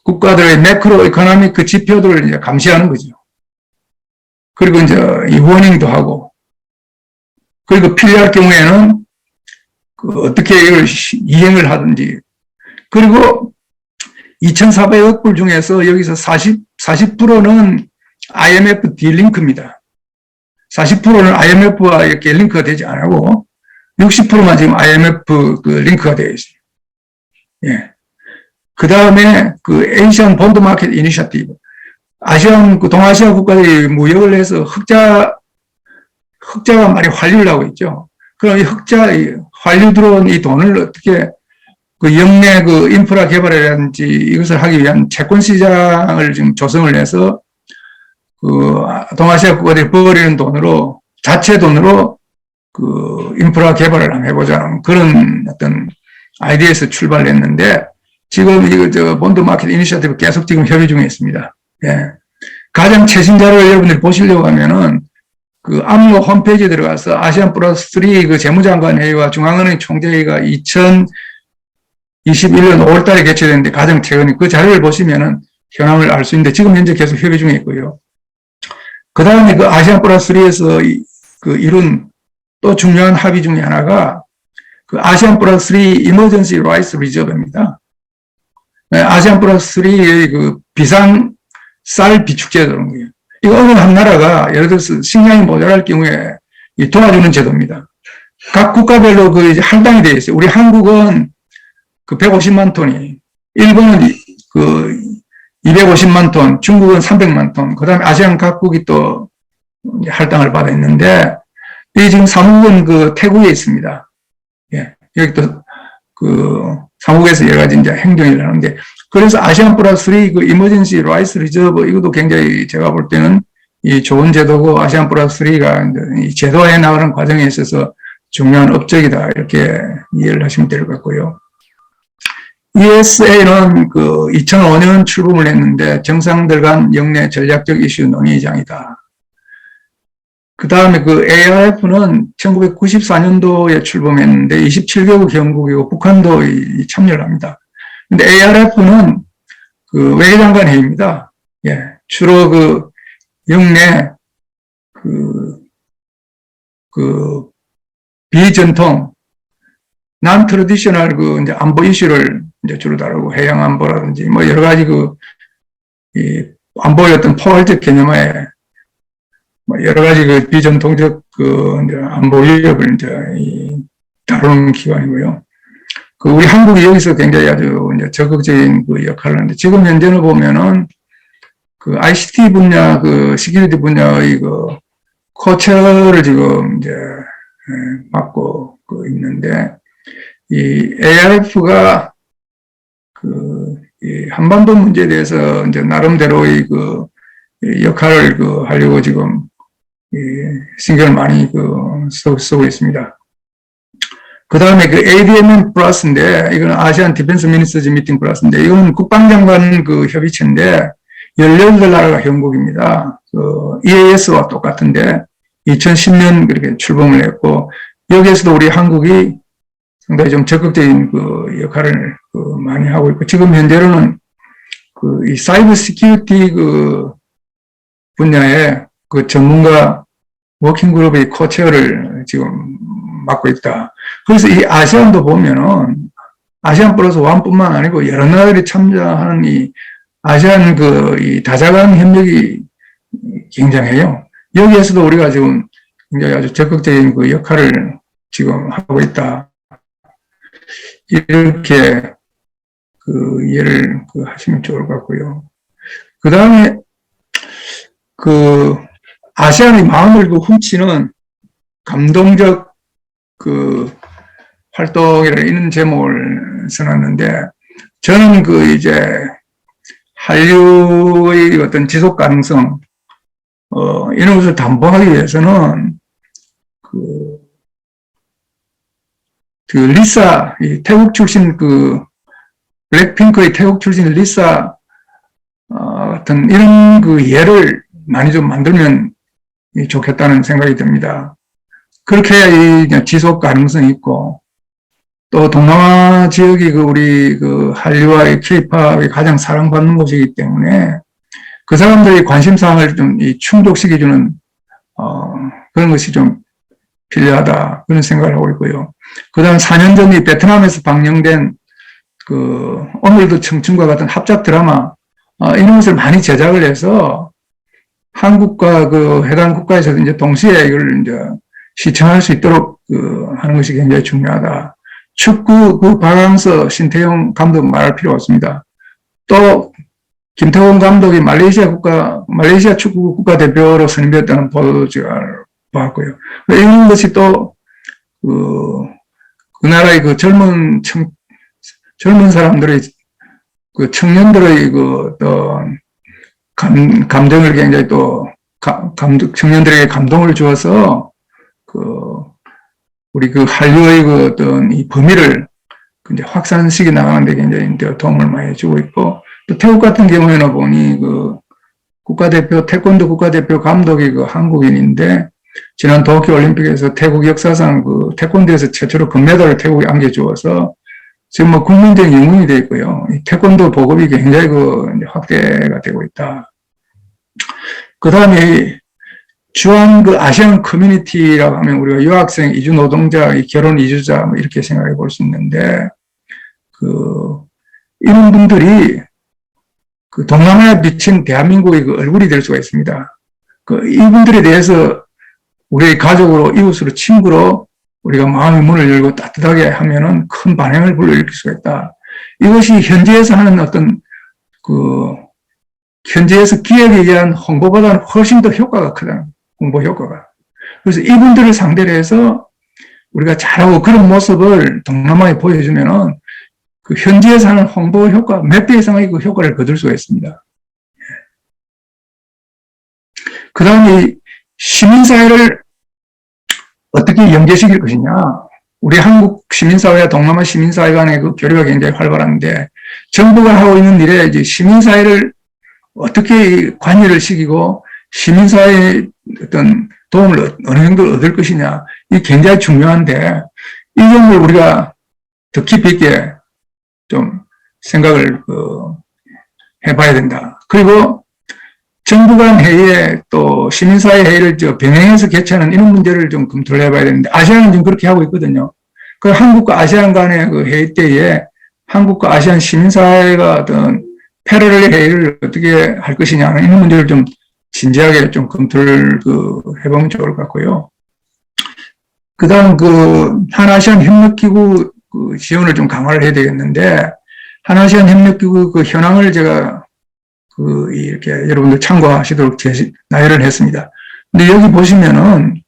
국가들의 매크로 이코노믹 그 지표들을 이제 감시하는 거죠. 그리고 이제 이 워닝도 하고 그리고 필요할 경우에는 어떻게 이걸 이행을 하든지 그리고 2,400억 불 중에서 여기서 40%는 IMF 딜링크입니다. 40%는 IMF와 이렇게 링크가 되지 않고 60%만 지금 IMF 그 링크가 되어 있어요. 예. 그 다음에 그 에이시안 본드 마켓 이니셔티브. 아시안, 동아시아 국가들이 무역을 해서 흑자가 많이 환류를 하고 있죠. 그럼 이 환류 들어온 이 돈을 어떻게 그 영내 그 인프라 개발이라든지 이것을 하기 위한 채권 시장을 지금 조성을 해서 그 동아시아 국가들이 벌이는 돈으로 자체 돈으로 그 인프라 개발을 한번 해보자는 그런 어떤 아이디어에서 출발했는데 지금 이거 본드 마켓 이니셔티브 계속 지금 협의 중에 있습니다. 예. 가장 최신 자료를 여러분들이 보시려고 하면은 그 암로 홈페이지에 들어가서 아시안 플러스 3 그 재무장관 회의와 중앙은행 총재회의가 2021년 5월 달에 개최됐는데 가장 최근에 그 자료를 보시면은 현황을 알 수 있는데 지금 현재 계속 협의 중에 있고요. 그 다음에 그 아시안 플러스 3에서 그 이룬 또 중요한 합의 중에 하나가 그 아시안 플러스 3 이머전시 라이스 리저브입니다. 아시안 플러스 3의 그 비상 쌀 비축 제도라는 거예요. 이거 어느 한 나라가 예를 들어서 식량이 모자랄 경우에 도와주는 제도입니다. 각 국가별로 그 이제 할당이 되어 있어요. 우리 한국은 그 150만 톤이, 일본은 그 250만 톤, 중국은 300만 톤, 그 다음에 아시안 각국이 또 할당을 받아 있는데, 이 지금 사무국은 그 태국에 있습니다. 예. 여기 또 그 사무국에서 여러 가지 이제 행정을 하는데, 그래서 아시안 플러스 3 그 이머전시 라이스 리저브 이것도 굉장히 제가 볼 때는 이 좋은 제도고 아시안 플러스 3가 이 제도화해 나가는 과정에 있어서 중요한 업적이다 이렇게 이해를 하시면 될 것 같고요. ESA는 그 2005년 출범을 했는데 정상들 간 영내 전략적 이슈 논의장이다. 그 다음에 그 ARF는 1994년도에 출범했는데 27개국 회원국이고 북한도 참여를 합니다. 근데 ARF는 그 외교장관 회의입니다. 예. 주로 그 영내 그 비전통 난 트래디셔널 그 이제 안보 이슈를 이제 주로 다루고 해양 안보라든지 뭐 여러 가지 이 안보의 어떤 포괄적 개념에 뭐 여러 가지 그 비전통적 그 이제 안보 위협을 이제 다루는 기관이고요. 그 우리 한국이 여기서 굉장히 아주 이제 적극적인 그 역할을 하는데 지금 현재는 보면은 그 ICT 분야 그 시큐리티 분야의 그 코체어를 지금 이제 맡고 있는데 이 ARF가 이 한반도 문제에 대해서 이제 나름대로의 그 역할을 하려고 지금 신경을 많이 쓰고 있습니다. 그 다음에 그 ADMM 플러스인데 이거는 아시안 디펜스 미니스터즈 미팅 플러스인데 이거는 국방장관 그 협의체인데 18나라가 회원국입니다. 그 EAS와 똑같은데 2010년 그렇게 출범을 했고 여기에서도 우리 한국이 상당히 좀 적극적인 그 역할을 많이 하고 있고 지금 현재로는 이 사이버 시큐리티 분야에 그 전문가 워킹 그룹의 코체어를 지금 맡고 있다. 그래서 이 아세안도 보면은 아세안 플러스 1뿐만 아니고 여러 나라들이 참여하는 이 아세안 이 다자간 협력이 굉장해요. 여기에서도 우리가 지금 굉장히 아주 적극적인 그 역할을 지금 하고 있다. 이렇게 이해를 하시면 좋을 것 같고요. 그 다음에 아세안의 마음을 훔치는 감동적 활동이라는 이런 제목을 써놨는데 저는 이제 한류의 어떤 지속 가능성 이런 것을 담보하기 위해서는 리사, 태국 출신 블랙핑크의 태국 출신 리사 어떤 이런 예를 많이 좀 만들면 좋겠다는 생각이 듭니다. 그렇게 해야 지속 가능성이 있고 또 동남아 지역이 우리 한류와의 K-팝이 가장 사랑받는 곳이기 때문에 그 사람들의 관심사항을 좀 충족시켜주는 그런 것이 좀 필요하다 그런 생각을 하고 있고요. 그 다음 4년 전 이 베트남에서 방영된 오늘도 청춘과 같은 합작 드라마 이런 것을 많이 제작을 해서 한국과 해당 국가에서 이제 동시에 이걸 이제 시청할 수 있도록 하는 것이 굉장히 중요하다. 축구 박항서 신태용 감독 말할 필요 없습니다. 또 김태원 감독이 말레이시아 축구 국가대표로 선임되었다는 보도도 제가 봤고요. 이런 것이 또 그 나라의 젊은 사람들의 청년들의 어떤 감정을 굉장히 또 청년들에게 감동을 주어서 우리 한류의 어떤 이 범위를 이제 확산시켜 나가는데 굉장히 도움을 많이 주고 있고 또 태국 같은 경우에는 보니 태권도 국가대표 감독이 한국인인데 지난 도쿄올림픽에서 태국 역사상 태권도에서 최초로 금메달을 태국에 안겨주어서 지금 국민적 영웅이 되어 있고요. 이 태권도 보급이 굉장히 확대가 되고 있다. 그 다음에 주한 아시안 커뮤니티라고 하면 우리가 유학생, 이주 노동자, 결혼 이주자 이렇게 생각해 볼 수 있는데 이런 분들이 동남아에 비친 대한민국의 얼굴이 될 수가 있습니다. 이분들에 대해서 우리의 가족으로, 이웃으로, 친구로 우리가 마음의 문을 열고 따뜻하게 하면은 큰 반향을 불러일으킬 수가 있다. 이것이 현지에서 하는 어떤 현지에서 기획에 의한 홍보보다는 훨씬 더 효과가 크다. 홍보 효과가. 그래서 이분들을 상대로 해서 우리가 잘하고 그런 모습을 동남아에 보여주면은 현지에서 하는 홍보 효과, 몇 배 이상의 효과를 거둘 수가 있습니다. 그 다음에 시민사회를 어떻게 연계시킬 것이냐. 우리 한국 시민사회와 동남아 시민사회 간의 교류가 굉장히 활발한데 정부가 하고 있는 일에 이제 시민사회를 어떻게 관여를 시키고 시민사회의 어떤 도움을 어느 정도 얻을 것이냐. 이게 굉장히 중요한데, 이 점을 우리가 더 깊이 있게 좀 생각을 해봐야 된다. 그리고 정부 간 회의에 또 시민사회 회의를 병행해서 개최하는 이런 문제를 좀 검토를 해봐야 되는데, 아시안은 지금 그렇게 하고 있거든요. 그 한국과 아시안 간의 그 회의 때에 한국과 아시안 시민사회가 어떤 패러렐 회의를 어떻게 할 것이냐, 이런 문제를 좀 진지하게 좀 검토를 해보면 좋을 것 같고요. 그 다음 한아시안 협력기구 지원을 좀 강화를 해야 되겠는데, 한아시안 협력기구 현황을 제가 이렇게 여러분들 참고하시도록 나열을 했습니다. 근데 여기 보시면은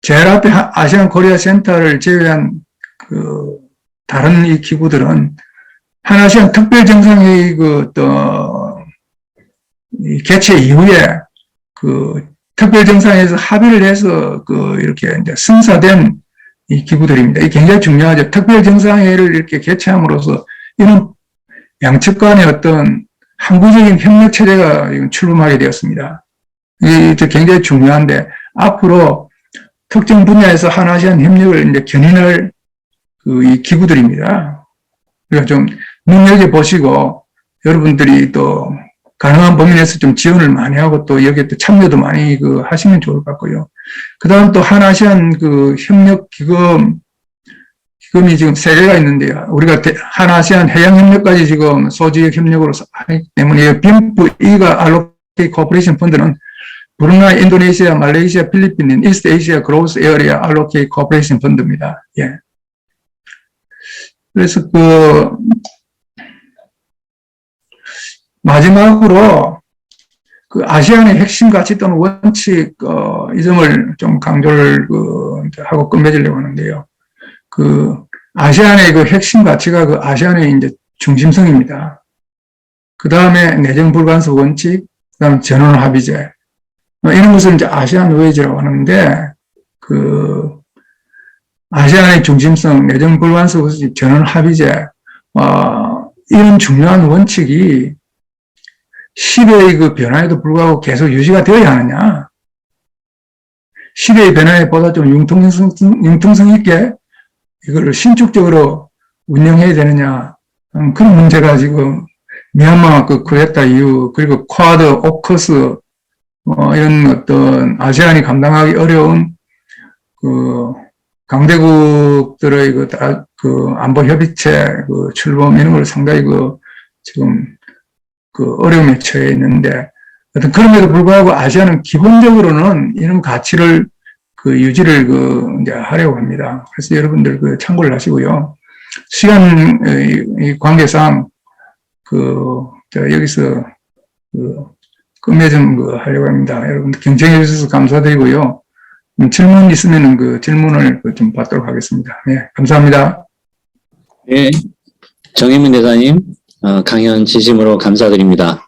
제일 앞에 아시안 코리아 센터를 제외한 다른 이 기구들은 한아시안 특별정상회의 이 개최 이후에 특별정상회에서 합의를 해서 이렇게 이제 승사된 이 기구들입니다. 이게 굉장히 중요하죠. 특별정상회의를 이렇게 개최함으로써 이런 양측 간의 어떤 항구적인 협력 체제가 출범하게 되었습니다. 이게 굉장히 중요한데, 앞으로 특정 분야에서 한아시안 협력을 이제 견인할 이 기구들입니다. 그러니까 좀 눈여겨보시고, 여러분들이 또 가능한 범위 내에서 좀 지원을 많이 하고, 또 여기에 또 참여도 많이 하시면 좋을 것 같고요. 그 다음 또 한아시안 협력기금이 지금 3개가 있는데요. 우리가 한아시안 해양협력까지 지금 소지역 협력으로 하기 때문에 BIMF-E가 알로케이 코퍼레이션 펀드는 브루나이, 인도네시아, 말레이시아, 필리핀, 이스트 에이시아 그로스 에어리아 알로케이 코퍼레이션 펀드입니다. 예. 그래서 마지막으로 아시안의 핵심 가치 또는 원칙, 이 점을 좀 강조를 하고 끝맺으려고 하는데요. 아시안의 핵심 가치가 아시안의 이제 중심성입니다. 그 다음에 내정 불간섭 원칙, 그 다음에 전원 합의제. 이런 것을 이제 아시안 웨이즈라고 하는데, 아시안의 중심성, 내정 불간섭 원칙, 전원 합의제, 이런 중요한 원칙이 시대의 변화에도 불구하고 계속 유지가 되어야 하느냐. 시대의 변화에 보다 좀 융통성 있게 이걸 신축적으로 운영해야 되느냐, 그런 문제가 지금 미얀마 쿠데타 이후, 그리고 쿼드, 오커스, 이런 어떤 아시안이 감당하기 어려운 강대국들의 안보 협의체 출범 이런 걸 상당히 지금 어려움에 처해 있는데, 어떤 그럼에도 불구하고 아시안은 기본적으로는 이런 가치를 유지를 이제 하려고 합니다. 그래서 여러분들 참고를 하시고요. 시간 관계상 여기서 끝내 좀 하려고 합니다. 여러분들 경청해 주셔서 감사드리고요. 질문 있으면은 질문을 좀 받도록 하겠습니다. 네, 감사합니다. 네, 정혜민 대사님 강연 진심으로 감사드립니다.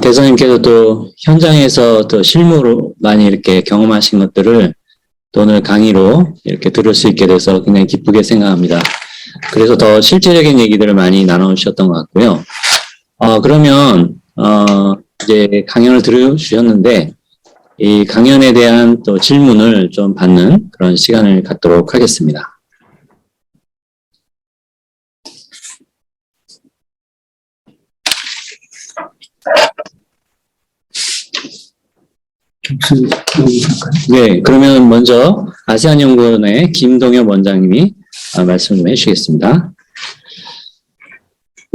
대사님께서 또 현장에서 또 실무로 많이 이렇게 경험하신 것들을 또 오늘 강의로 이렇게 들을 수 있게 돼서 굉장히 기쁘게 생각합니다. 그래서 더 실질적인 얘기들을 많이 나눠주셨던 것 같고요. 그러면 이제 강연을 들으셨는데 이 강연에 대한 또 질문을 좀 받는 그런 시간을 갖도록 하겠습니다. 네, 그러면 먼저 아시안연구원의 김동엽 원장님이 말씀 좀 해주시겠습니다.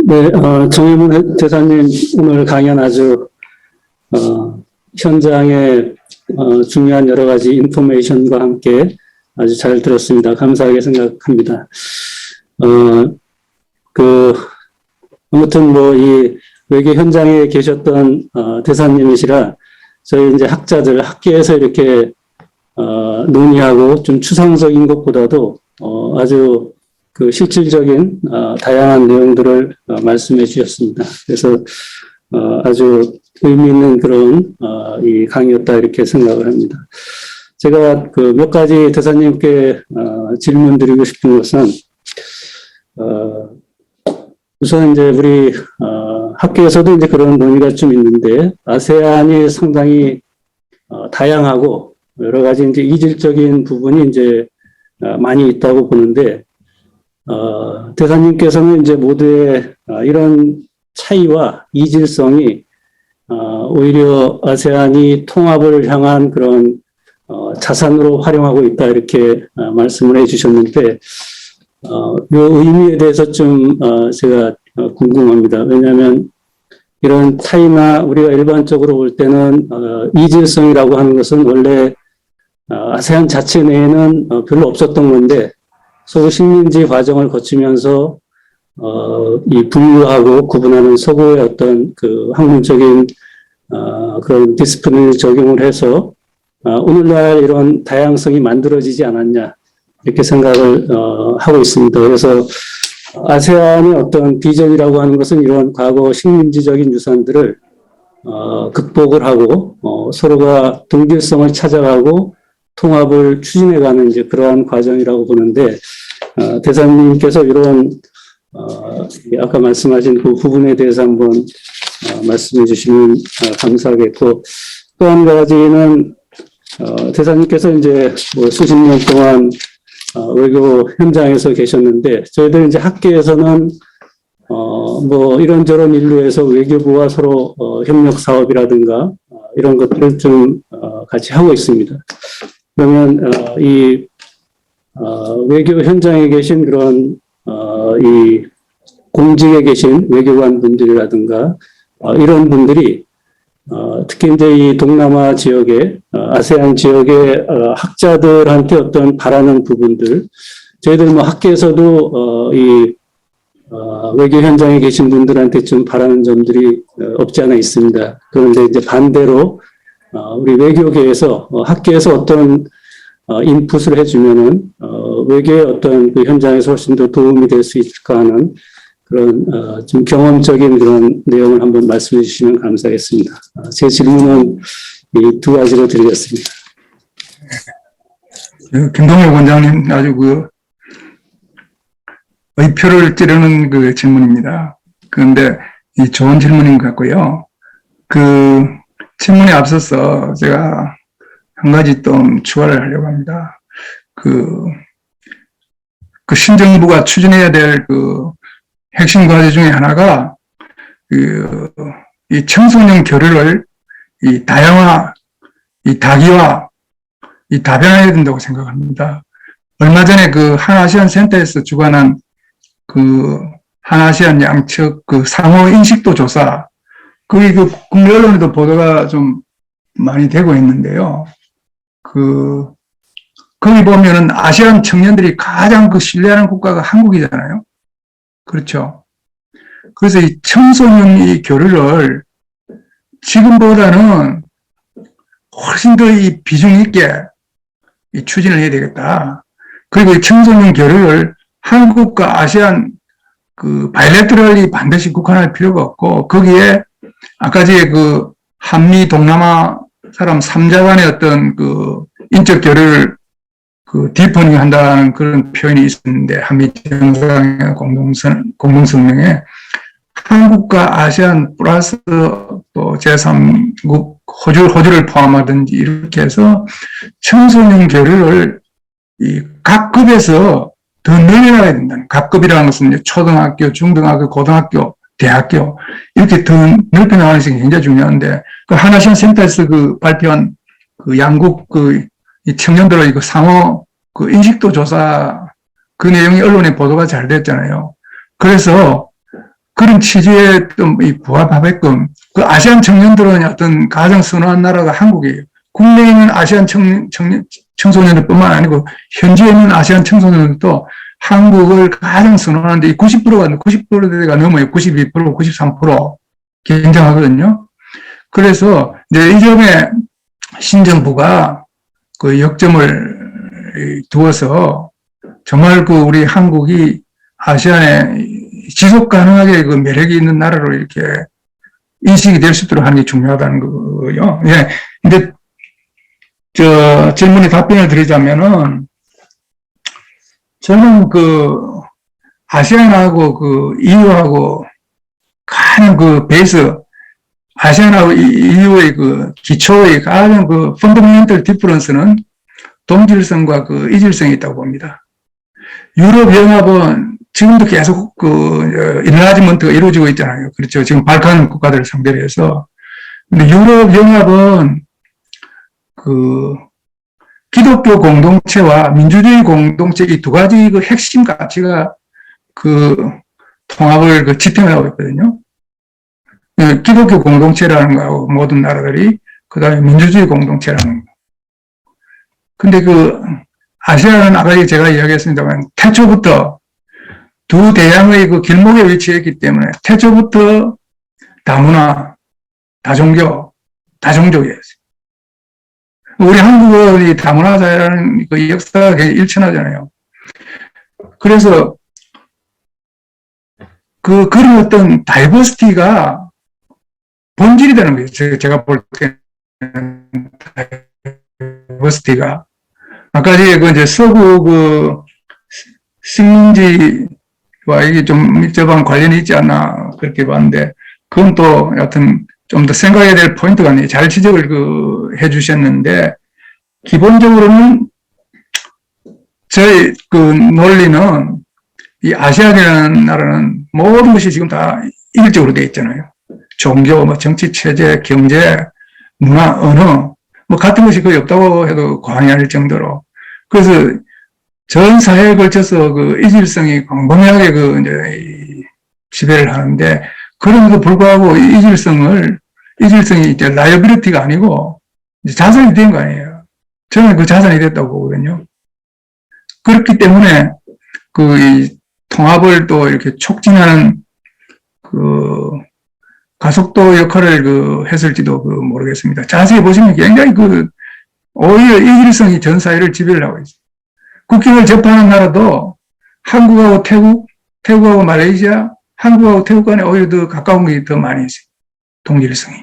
네, 정혜문 대사님 오늘 강연 아주 현장의 중요한 여러 가지 인포메이션과 함께 아주 잘 들었습니다. 감사하게 생각합니다. 아무튼 이 외계 현장에 계셨던 대사님이시라 저희 이제 학자들 학계에서 이렇게 논의하고 좀 추상적인 것보다도 아주 실질적인 다양한 내용들을 말씀해 주셨습니다. 그래서 아주 의미 있는 그런 이 강의였다 이렇게 생각을 합니다. 제가 몇 가지 대사님께 질문 드리고 싶은 것은 우선 이제 우리 학계에서도 이제 그런 논의가 좀 있는데 아세안이 상당히 다양하고 여러 가지 이제 이질적인 부분이 이제 많이 있다고 보는데, 대사님께서는 이제 모두의 이런 차이와 이질성이 오히려 아세안이 통합을 향한 그런 자산으로 활용하고 있다 이렇게 말씀을 해주셨는데, 이 의미에 대해서 좀 제가 궁금합니다. 왜냐하면 이런 차이나 우리가 일반적으로 볼 때는 이질성이라고 하는 것은 원래 아세안 자체 내에는 별로 없었던 건데, 서구 식민지 과정을 거치면서 이 분류하고 구분하는 서구의 어떤 그 학문적인 그런 디스플린을 적용을 해서 오늘날 이런 다양성이 만들어지지 않았냐 이렇게 생각을 하고 있습니다. 그래서 아세안의 어떤 비전이라고 하는 것은 이런 과거 식민지적인 유산들을 극복을 하고 서로가 동질성을 찾아가고 통합을 추진해가는 이제 그러한 과정이라고 보는데, 대사님께서 이런 아까 말씀하신 그 부분에 대해서 한번 말씀해 주시면 감사하겠고, 또 한 가지는 대사님께서 이제 뭐 수십 년 동안 외교 현장에서 계셨는데, 저희들 이제 학계에서는 뭐 이런저런 일로해서 외교부와 서로 협력 사업이라든가 이런 것들을 좀 같이 하고 있습니다. 그러면 이 외교 현장에 계신 그런 이 공직에 계신 외교관 분들이라든가 이런 분들이 특히 이제 이 동남아 지역에 아세안 지역의 학자들한테 어떤 바라는 부분들, 저희들 뭐 학계에서도 이 외교 현장에 계신 분들한테 좀 바라는 점들이 없지 않아 있습니다. 그런데 이제 반대로 우리 외교계에서 학계에서 어떤 인풋을 해주면은 외교의 어떤 그 현장에서 훨씬 더 도움이 될 수 있을까 하는 그런 좀 경험적인 그런 내용을 한번 말씀해 주시면 감사하겠습니다. 제 질문은 이 두 가지로 드리겠습니다. 김동혁 원장님 아주 그 의표를 찌르는 그 질문입니다. 그런데 이 좋은 질문인 것 같고요. 그 질문에 앞서서 제가 한 가지 좀 추가를 하려고 합니다. 그 신정부가 추진해야 될 그 핵심 과제 중에 하나가 이 청소년 교류를 이 다양화, 이 다기화, 이 다변화해야 된다고 생각합니다. 얼마 전에 그 한아시안 센터에서 주관한 그 한아시안 양측 그 상호 인식도 조사, 거기 그 국내 언론에도 보도가 좀 많이 되고 있는데요. 거기 보면은 아시안 청년들이 가장 그 신뢰하는 국가가 한국이잖아요. 그렇죠. 그래서 이 청소년 이 교류를 지금보다는 훨씬 더 이 비중 있게 이 추진을 해야 되겠다. 그리고 이 청소년 교류를 한국과 아시안 그 바이래터럴이 반드시 국한할 필요가 없고, 거기에 아까 전에 그 한미 동남아 사람 3자 간의 어떤 그 인적 교류를 그 디퍼닝 한다는 그런 표현이 있었는데, 한미 정상의 공동성명에 한국과 아시안 플러스 또 제3국 호주를 포함하든지 이렇게 해서 청소년 교류를 이 각 급에서 더 늘려나가야 된다는, 각급이라는 것은 이제 초등학교, 중등학교, 고등학교, 대학교 이렇게 더 넓혀 나가는 것이 굉장히 중요한데, 그 한아시안 센터에서 그 발표한 그 양국 이 청년들의 그 상호 그 인식도 조사 그 내용이 언론에 보도가 잘 됐잖아요. 그래서 그런 취지에 좀 부합하게끔 그 아시안 청년들은 어떤 가장 선호한 나라가 한국이에요. 국내에 있는 아시안 청소년들뿐만 아니고 현지에 있는 아시안 청소년들도 한국을 가장 선호하는데 90%가 넘어요. 92%, 93% 굉장하거든요. 그래서 이제 이 점에 신정부가 그 역점을 두어서 정말 그 우리 한국이 아시안에 지속 가능하게 그 매력이 있는 나라로 이렇게 인식이 될 수 있도록 하는 게 중요하다는 거예요. 예. 근데 저 질문에 답변을 드리자면은, 저는 그 아시안하고 그 EU하고 가장 그 베이스 아시안하고 EU의 그 기초의 가장 그 펀더멘털 디퍼런스는 동질성과 그 이질성이 있다고 봅니다. 유럽연합은 지금도 계속 그 인라지먼트가 이루어지고 있잖아요. 그렇죠. 지금 발칸 국가들을 상대로 해서. 근데 유럽연합은 그 기독교 공동체와 민주주의 공동체 이 두 가지 그 핵심 가치가 그 통합을 그 지탱을 하고 있거든요. 기독교 공동체라는 거하고 모든 나라들이 그 다음에 민주주의 공동체라는 거. 근데 그 아시아는 아까 제가 이야기했습니다만 태초부터 두 대양의 그 길목에 위치했기 때문에 태초부터 다문화, 다종교, 다종족이었어요. 우리 한국은 이 다문화 사회라는 그 역사가 굉장히 일천하잖아요. 그래서 그런 어떤 다이버시티가 본질이 되는 거예요. 제가 볼 때는 다이버시티가. 아까 그 이제 서구 그 식민지와 이게 좀 밀접한 관련이 있지 않나 그렇게 봤는데 그건 또 여하튼 좀 더 생각해야 될 포인트가 아니에요. 잘 지적을 해 주셨는데 기본적으로는 저희 그 논리는 이 아시아라는 나라는 모든 것이 지금 다 일적으로 되어 있잖아요. 종교, 뭐 정치, 체제, 경제, 문화, 언어, 뭐 같은 것이 거의 없다고 해도 과언이 아닐 정도로. 그래서 전 사회에 걸쳐서 그 이질성이 광범위하게 그 이제 지배를 하는데 그럼에도 불구하고 이질성이 이제 라이어빌리티가 아니고 이제 자산이 된 거 아니에요. 저는 그 자산이 됐다고 보거든요. 그렇기 때문에 이 통합을 또 이렇게 촉진하는 그 가속도 역할을 했을지도 모르겠습니다. 자세히 보시면 굉장히 오히려 이질성이 전 사회를 지배를 하고 있어요. 국경을 접하는 나라도 한국하고 태국하고 말레이시아, 한국하고 태국 간에 오히려 더 가까운 게 더 많이 있어요. 동질성이.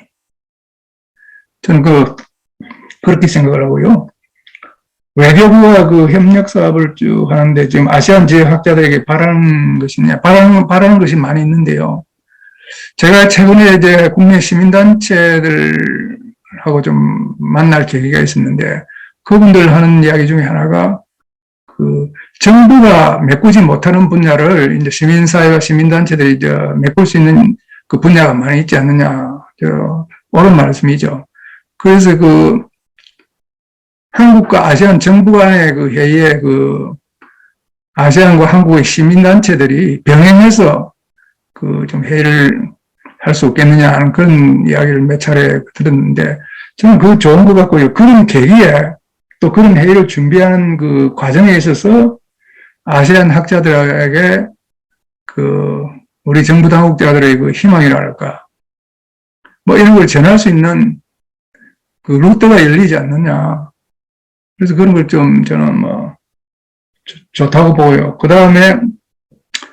저는 그렇게 생각을 하고요. 외교부와 협력 사업을 쭉 하는데 지금 아시안 지역 학자들에게 바라는 것이 많이 있는데요. 제가 최근에 이제 국내 시민단체들하고 좀 만날 계기가 있었는데 그분들 하는 이야기 중에 하나가 정부가 메꾸지 못하는 분야를 이제 시민사회와 시민단체들이 이제 메꿀 수 있는 그 분야가 많이 있지 않느냐. 옳은 말씀이죠. 그래서 한국과 아시안 정부 간의 회의에 아시안과 한국의 시민단체들이 병행해서 좀 회의를 할 수 없겠느냐 하는 그런 이야기를 몇 차례 들었는데 저는 그거 좋은 것 같고요. 그런 계기에 또 그런 회의를 준비하는 그 과정에 있어서 아시안 학자들에게 우리 정부 당국자들의 희망이랄까 뭐 이런 걸 전할 수 있는 루트가 열리지 않느냐. 그래서 그런 걸 좀 저는 좋다고 보고요. 그 다음에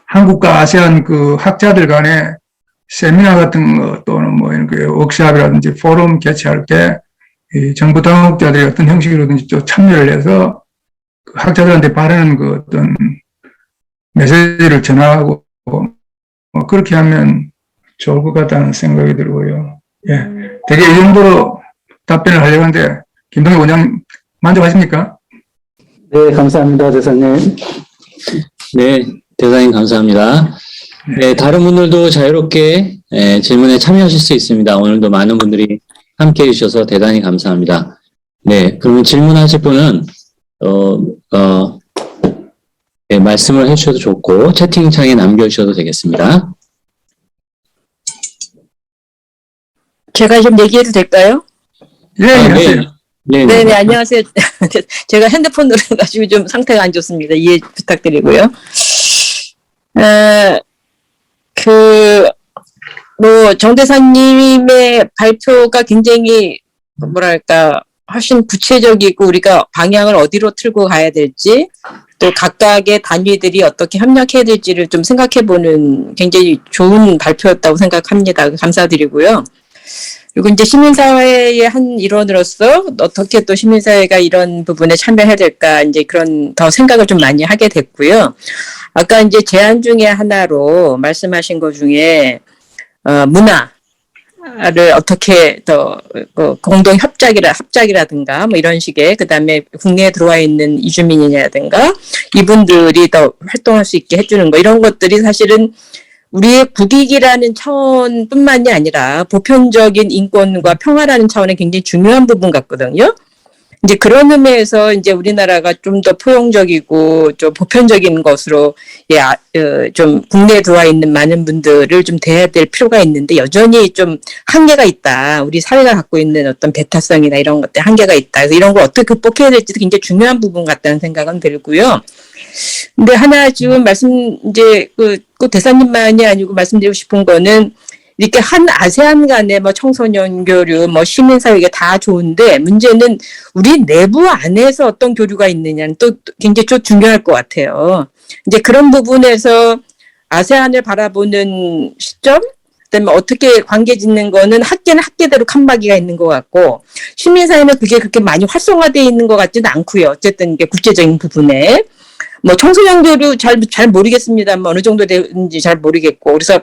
한국과 아시안 학자들 간에 세미나 같은 거 또는 이렇게 워크숍이라든지 포럼 개최할 때 이 정부 당국자들이 어떤 형식으로든지 또 참여를 해서 학자들한테 바라는 어떤 메시지를 전하고 그렇게 하면 좋을 것 같다는 생각이 들고요. 예. 되게 이 정도로 답변을 하려고 하는데 김동희 원장 만족하십니까? 네, 감사합니다, 대사님. 네, 대사님 감사합니다. 네, 다른 분들도 자유롭게 질문에 참여하실 수 있습니다. 오늘도 많은 분들이 함께 해주셔서 대단히 감사합니다. 네, 그러면 질문하실 분은 네, 말씀을 해주셔도 좋고 채팅창에 남겨주셔도 되겠습니다. 제가 좀 얘기해도 될까요? 예, 하세요. 네, 네네, 안녕하세요. 제가 핸드폰으로 해가지고 좀 상태가 안 좋습니다. 이해 부탁드리고요. 정 대사님의 발표가 굉장히, 훨씬 구체적이고, 우리가 방향을 어디로 틀고 가야 될지, 또 각각의 단위들이 어떻게 협력해야 될지를 좀 생각해보는 굉장히 좋은 발표였다고 생각합니다. 감사드리고요. 그리고 이제 시민사회의 한 일원으로서 어떻게 또 시민사회가 이런 부분에 참여해야 될까, 이제 그런 더 생각을 좀 많이 하게 됐고요. 아까 이제 제안 중에 하나로 말씀하신 것 중에, 문화, 어떻게 더 공동 합작이라든가 뭐 이런 식의 그다음에 국내에 들어와 있는 이주민이라든가 이분들이 더 활동할 수 있게 해주는 거 이런 것들이 사실은 우리의 국익이라는 차원뿐만이 아니라 보편적인 인권과 평화라는 차원의 굉장히 중요한 부분 같거든요. 이제 그런 의미에서 이제 우리나라가 좀 더 포용적이고 좀 보편적인 것으로 좀 국내에 들어와 있는 많은 분들을 좀 대해야 될 필요가 있는데 여전히 좀 한계가 있다. 우리 사회가 갖고 있는 어떤 배타성이나 이런 것들 한계가 있다. 그래서 이런 걸 어떻게 극복해야 될지도 굉장히 중요한 부분 같다는 생각은 들고요. 근데 하나 지금 이제 그 대사님만이 아니고 말씀드리고 싶은 거는 이렇게 한 아세안 간의 뭐 청소년 교류, 뭐 시민사회 이게 다 좋은데 문제는 우리 내부 안에서 어떤 교류가 있느냐는 또 굉장히 좀 중요할 것 같아요. 이제 그런 부분에서 아세안을 바라보는 시점, 그다음에 어떻게 관계 짓는 거는 학계는 학계대로 칸막이가 있는 것 같고 시민사회는 그게 그렇게 많이 활성화되어 있는 것 같지는 않고요. 어쨌든 이게 국제적인 부분에 뭐 청소년 교류 잘 모르겠습니다만 어느 정도 되는지 잘 모르겠고 그래서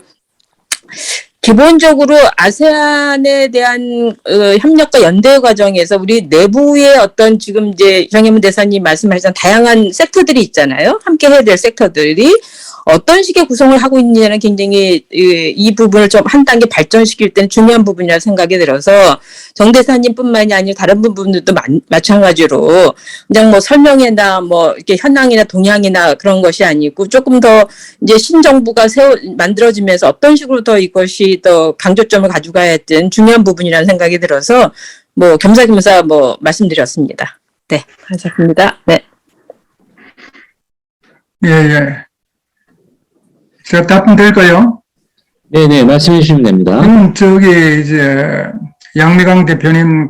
기본적으로 아세안에 대한 협력과 연대 과정에서 우리 내부의 어떤 지금 이제 정혜문 대사님 말씀하신 다양한 섹터들이 있잖아요. 함께 해야 될 섹터들이 어떤 식의 구성을 하고 있느냐는 굉장히 이 부분을 좀 한 단계 발전시킬 때는 중요한 부분이라 생각이 들어서 정 대사님뿐만이 아니라 다른 부분들도 마찬가지로 그냥 뭐 설명이나 뭐 이렇게 현황이나 동향이나 그런 것이 아니고 조금 더 이제 신정부가 만들어지면서 어떤 식으로 더 이것이 더 강조점을 가져가야 되는 중요한 부분이라는 생각이 들어서 뭐 겸사겸사 뭐 말씀드렸습니다. 네, 감사합니다. 네. 예, 예. 제가 답변 될까요? 네네, 말씀해 주시면 됩니다. 저기 이제 양미강 대표님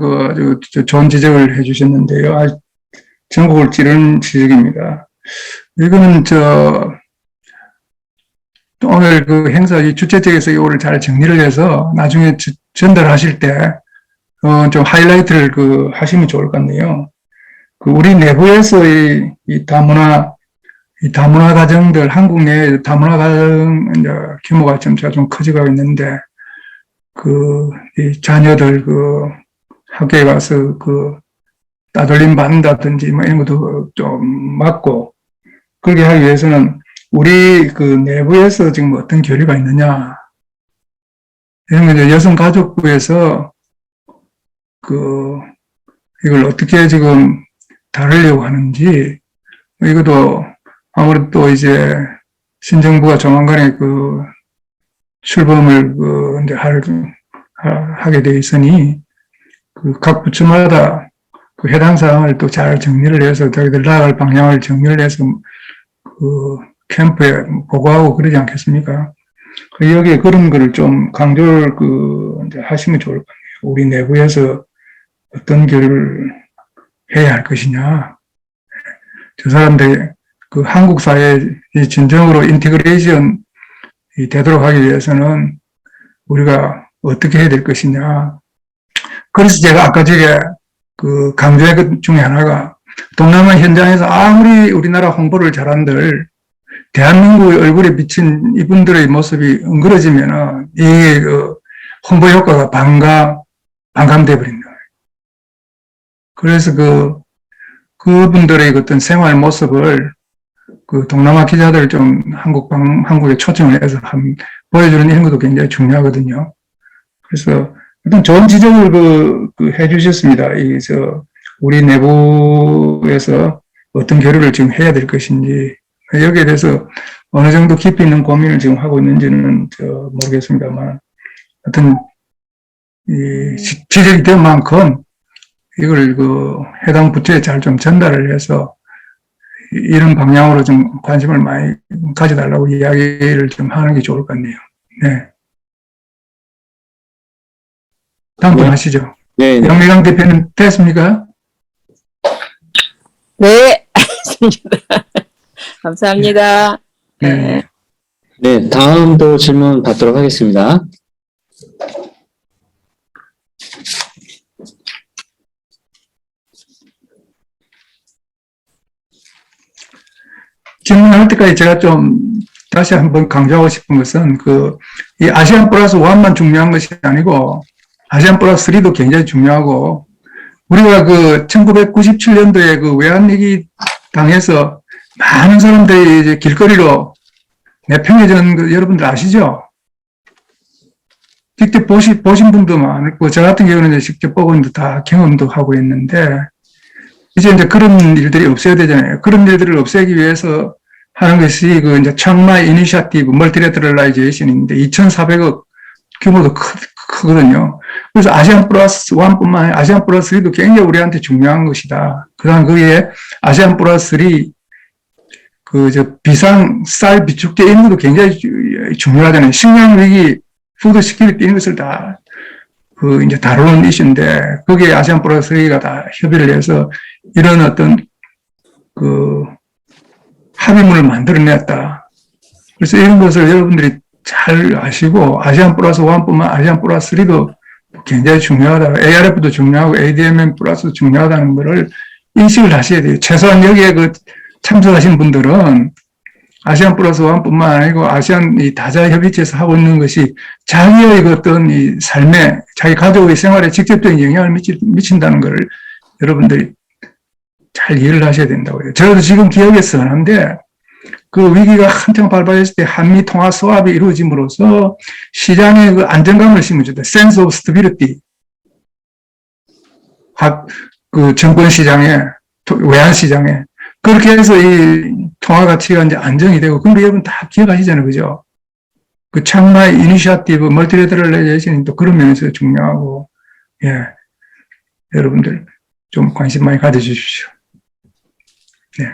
좋은 지적을 해주셨는데요. 아주 전국을 찌르는 지적입니다. 이거는 오늘 그 행사 주최 측에서 이거를 잘 정리를 해서 나중에 전달하실 때 좀 하이라이트를 하시면 좋을 것 같네요. 우리 내부에서의 이 다문화 가정들, 한국 내 다문화 가정 이제 규모가 좀 커져가고 있는데, 이 자녀들 학교에 가서 따돌림 받는다든지 뭐 이런 것도 좀 막고, 그렇게 하기 위해서는 우리 내부에서 지금 어떤 교류가 있느냐. 이런 거 이제 여성가족부에서 이걸 어떻게 지금 다루려고 하는지, 이것도 아무래도 또 이제 신정부가 조만간에 출범을 이제 하게 돼 있으니 각 부처마다 해당 사항을 또 잘 정리를 해서 저희들 나아갈 방향을 정리를 해서 캠프에 보고하고 그러지 않겠습니까? 여기에 그런 거를 좀 강조를 이제 하시면 좋을 것 같아요. 우리 내부에서 어떤 교류를 해야 할 것이냐. 저 사람들 한국 사회에 진정으로 인티그레이션 되도록 하기 위해서는 우리가 어떻게 해야 될 것이냐. 그래서 제가 아까 저게 강조한 것 중에 하나가 동남아 현장에서 아무리 우리나라 홍보를 잘한들 대한민국의 얼굴에 비친 이분들의 모습이 엉그러지면은 이게 홍보 효과가 반감돼 버린다. 그래서 그분들의 어떤 생활 모습을 동남아 기자들 좀 한국에 초청을 해서 보여주는 이런 것도 굉장히 중요하거든요. 그래서 어떤 좋은 지적을 해주셨습니다. 우리 내부에서 어떤 교류를 지금 해야 될 것인지, 여기에 대해서 어느 정도 깊이 있는 고민을 지금 하고 있는지는 모르겠습니다만, 하여튼, 지적이 된 만큼 이걸 해당 부처에 잘 좀 전달을 해서 이런 방향으로 좀 관심을 많이 가져달라고 이야기를 좀 하는 게 좋을 것 같네요. 네. 다음 분 하시죠. 네, 네. 양미강 대표님 됐습니까? 네, 알겠습니다. 감사합니다. 네. 네, 다음도 질문 받도록 하겠습니다. 질문할 때까지 제가 좀 다시 한번 강조하고 싶은 것은 이 아세안 플러스 1만 중요한 것이 아니고 아세안 플러스 3도 굉장히 중요하고 우리가 1997년도에 외환위기 당해서 많은 사람들이 이제 길거리로 내팽개진 거 여러분들 아시죠? 직접 보신 분도 많고, 저 같은 경우는 이제 직접 보고 다 경험도 하고 있는데, 이제 그런 일들이 없어야 되잖아요. 그런 일들을 없애기 위해서 하는 것이 이제 창마이 이니셔티브 멀티래터럴라이제이션인데 2,400억 규모도 크거든요. 그래서 아세안 플러스 1뿐만 아니라 아세안 플러스 3도 굉장히 우리한테 중요한 것이다. 그다음 거기에 아세안 플러스 3 비상 쌀 비축제 이런 것도 굉장히 중요하잖아요. 식량 위기, 푸드 시큐리티 이런 것을 다 이제 다루는 이슈인데 거기에 아세안 플러스 3가 다 협의를 해서 이런 어떤 합의문을 만들어냈다. 그래서 이런 것을 여러분들이 잘 아시고 아세안 플러스 1뿐만 아세안 플러스 3도 굉장히 중요하다. ARF도 중요하고 ADMM 플러스도 중요하다는 것을 인식을 하셔야 돼요. 최소한 여기에 참석하신 분들은 아세안 플러스 1뿐만 아니고 아세안 이 다자협의체에서 하고 있는 것이 자기의 어떤 이 삶에 자기 가족의 생활에 직접적인 영향을 미친다는 것을 여러분들이 잘 이해를 하셔야 된다고요. 저도 지금 기억에 선한데 위기가 한창 발발했을 때 한미 통화 수합이 이루어짐으로써 시장에 안정감을 심어줬다. sense of stability. 정권 시장에, 외환 시장에. 그렇게 해서 이 통화 가치가 이제 안정이 되고, 그럼 여러분 다 기억하시잖아요. 그죠? 창마이 이니셔티브 멀티래터럴라이제이션이 또 그런 면에서 중요하고, 예. 여러분들 좀 관심 많이 가져주십시오. 네.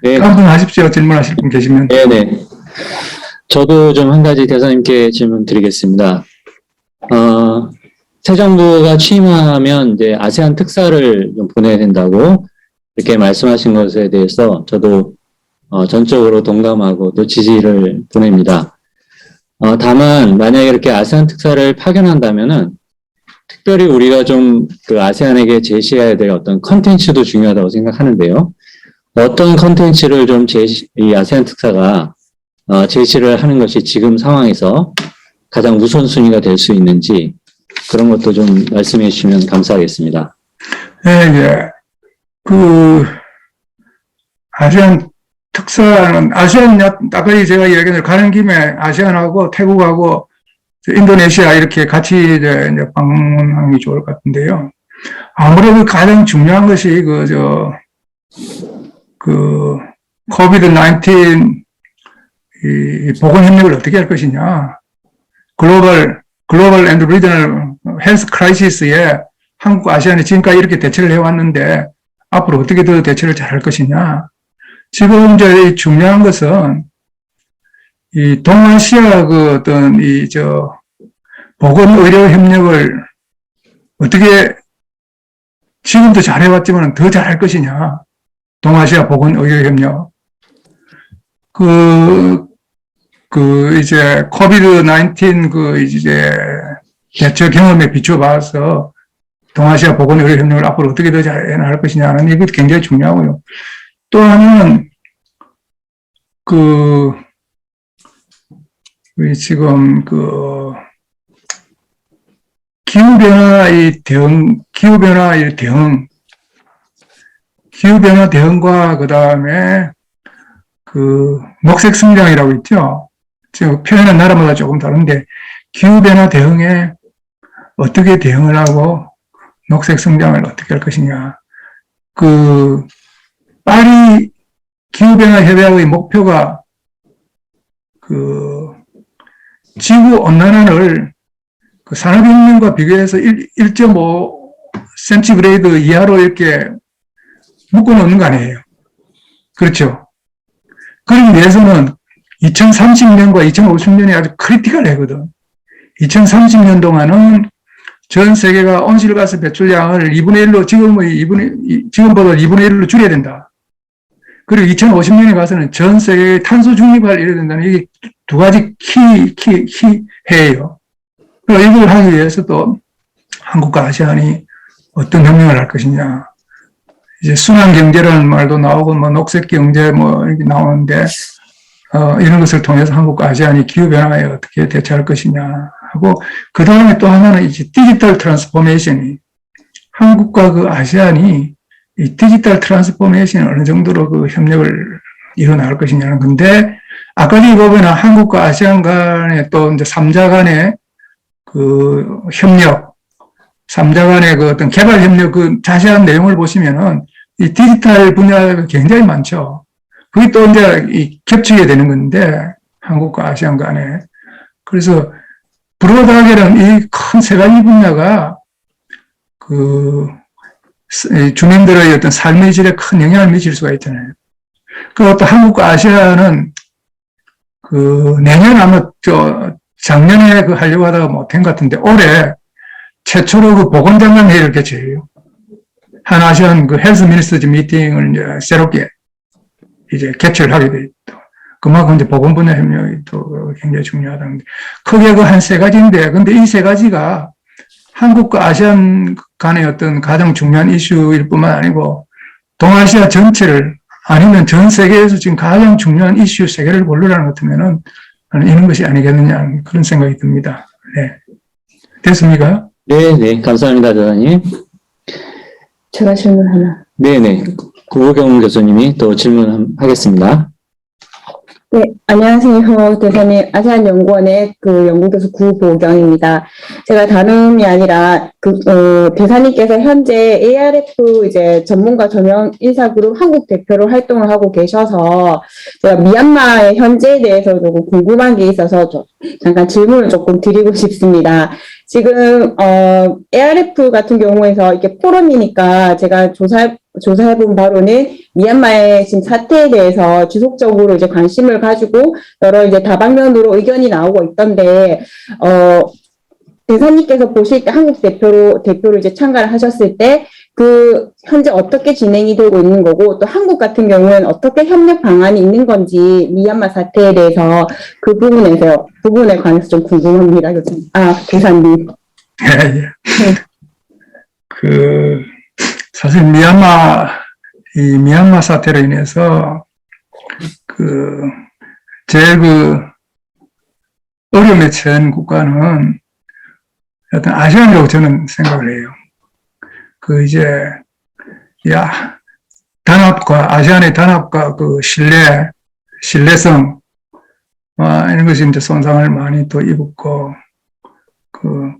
네. 다음 분 하십시오. 질문하실 분 계시면. 네네. 저도 좀 한 가지 대사님께 질문 드리겠습니다. 새 정부가 취임하면 이제 아세안 특사를 좀 보내야 된다고 이렇게 말씀하신 것에 대해서 저도 전적으로 동감하고 또 지지를 보냅니다. 다만 만약에 이렇게 아세안 특사를 파견한다면은 특별히 우리가 좀 아세안에게 제시해야 될 어떤 컨텐츠도 중요하다고 생각하는데요. 어떤 컨텐츠를 좀 이 아세안 특사가 제시를 하는 것이 지금 상황에서 가장 우선순위가 될 수 있는지 그런 것도 좀 말씀해 주시면 감사하겠습니다. 네, 예. 아세안 특사는 아세안 아까 제가 이야기한 대로 가는 김에 아세안하고 태국하고 인도네시아 이렇게 같이 이제 방문하는 게 좋을 것 같은데요. 아무래도 가장 중요한 것이 코비드-19 이 보건 협력을 어떻게 할 것이냐. 글로벌 앤드 리저널 헬스 크라이시스에 한국 아세안이 지금까지 이렇게 대처를 해왔는데 앞으로 어떻게 더 대처를 잘할 것이냐. 지금 이제 중요한 것은 이 동아시아 보건 의료 협력을 어떻게 지금도 잘해왔지만 더 잘할 것이냐. 동아시아 보건 의료 협력. 이제 코비드-19 이제 대처 경험에 비춰봐서 동아시아 보건 의료 협력을 앞으로 어떻게 더 잘 해나갈 것이냐는 이것도 굉장히 중요하고요. 또 하나는 지금 기후변화 대응과 그다음에 녹색 성장이라고 있죠. 지금 표현은 나라마다 조금 다른데 기후변화 대응에 어떻게 대응을 하고 녹색 성장을 어떻게 할 것이냐. 파리 기후변화 협약의 목표가 지구 온난화를 산업혁명과 비교해서 1.5cm 이하로 이렇게 묶어놓는 거 아니에요. 그렇죠. 그러기 위해서는 2030년과 2050년이 아주 크리티컬하거든. 2030년 동안은 전 세계가 온실가스 배출량을 2분의 1로 지금보다 2분의 1로 줄여야 된다. 그리고 2050년에 가서는 전 세계의 탄소 중립을 이뤄야 된다는 이게 두 가지 해예요. 이걸 하기 위해서도 한국과 아세안이 어떤 협력을 할 것이냐. 이제 순환 경제라는 말도 나오고 녹색 경제 이렇게 나오는데 이런 것을 통해서 한국과 아시안이 기후변화에 어떻게 대처할 것이냐 하고, 그 다음에 또 하나는 이제 디지털 트랜스포메이션이, 한국과 그 아시안이 이 디지털 트랜스포메이션이 어느 정도로 그 협력을 이뤄나갈 것이냐는 건데, 아까 이 보면은 한국과 아시안 간의 또 이제 3자 간의 그 협력, 3자 간의 그 어떤 개발 협력 그 자세한 내용을 보시면은 이 디지털 분야가 굉장히 많죠. 그게 또 이제 이 겹치게 되는 건데, 한국과 아시안 간에. 그래서 브로드하게는 이 큰 세 가지 분야가 그 주민들의 어떤 삶의 질에 큰 영향을 미칠 수가 있잖아요. 그리고 또 한국과 아시아는 그 내년 아마 작년에 그 하려고 하다가 못한 것 같은데 올해 최초로 그 보건장관 회의를 개최해요. 한 아시안 그 헬스 미니스터즈 미팅을 이제 새롭게 이제 개최를 하게 돼 있다. 그만큼 이제 보건 분야 협력이 또 굉장히 중요하다는데, 크게 그 한 세 가지인데, 근데 이 세 가지가 한국과 아시안 간의 어떤 가장 중요한 이슈일 뿐만 아니고 동아시아 전체를, 아니면 전 세계에서 지금 가장 중요한 이슈 세 개를 고르라는 것 같으면은 이런 것이 아니겠느냐, 그런 생각이 듭니다. 네. 됐습니까? 네, 감사합니다, 대사님. 제가 질문 하나. 네네. 구호경 교수님이 또 질문하겠습니다. 네, 안녕하세요, 대사님. 아시안연구원의 그 연구교수 구보경입니다. 제가 다름이 아니라 대사님께서 현재 ARF 이제 전문가 전형 인사그룹 한국 대표로 활동을 하고 계셔서 제가 미얀마의 현재에 대해서 조금 궁금한 게 있어서 잠깐 질문을 조금 드리고 싶습니다. 지금 ARF 같은 경우에서 이게 포럼이니까 제가 조사해본 바로는 미얀마의 지금 사태에 대해서 지속적으로 이제 관심을 가지고 여러 이제 다방면으로 의견이 나오고 있던데, 대사님께서 보실 때 한국 대표로 이제 참가를 하셨을 때 그 현재 어떻게 진행이 되고 있는 거고, 또 한국 같은 경우는 어떻게 협력 방안이 있는 건지 미얀마 사태에 대해서 그 부분에 관해서 좀 궁금합니다, 교수님. 대사님. 예. 사실 미얀마 사태로 인해서 제일 어려움에 처한 국가는 어떤 아시안이라고 저는 생각을 해요. 아시안의 단합과 신뢰성, 이런 것이 이제 손상을 많이 또 입었고,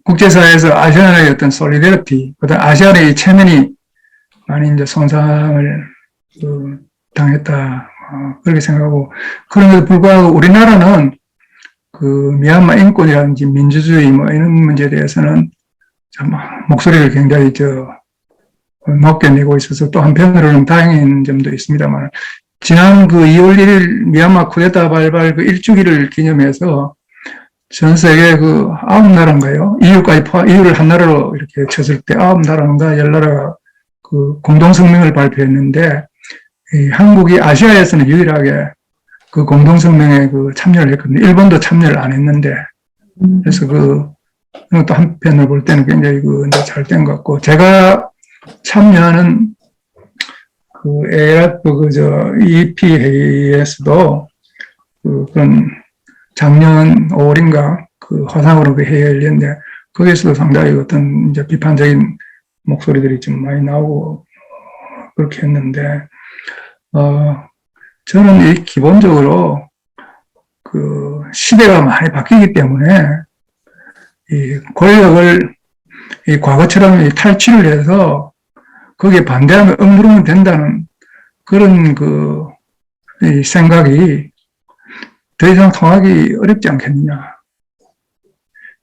국제사회에서 아시안의 어떤 솔리데리티, 그다음 아시안의 체면이 많이 이제 손상을 당했다, 그렇게 생각하고, 그럼에도 불구하고 우리나라는 미얀마 인권이라든지 민주주의 이런 문제에 대해서는 참 목소리를 굉장히 높게 내고 있어서 또 한편으로는 다행인 점도 있습니다만, 지난 2월 1일 미얀마 쿠데타 발발 1주기를 기념해서 전 세계 9나라인가요? EU를 한 나라로 이렇게 쳤을 때 9나라인가 10나라가 공동성명을 발표했는데, 한국이 아시아에서는 유일하게 공동성명에 참여를 했거든요. 일본도 참여를 안 했는데, 그래서 또 한편으로 볼 때는 굉장히 잘 된 것 같고, 제가 참여하는 ARF EP 회의에서도 그런 작년 5월인가 화상으로 회의가 열렸는데, 거기에서도 상당히 어떤 이제 비판적인 목소리들이 좀 많이 나오고 그렇게 했는데, 저는 기본적으로 시대가 많이 바뀌기 때문에 이 권력을 과거처럼 탈취를 해서 거기에 반대하면 억누르면 된다는 그런 이 생각이 더 이상 통하기 어렵지 않겠느냐.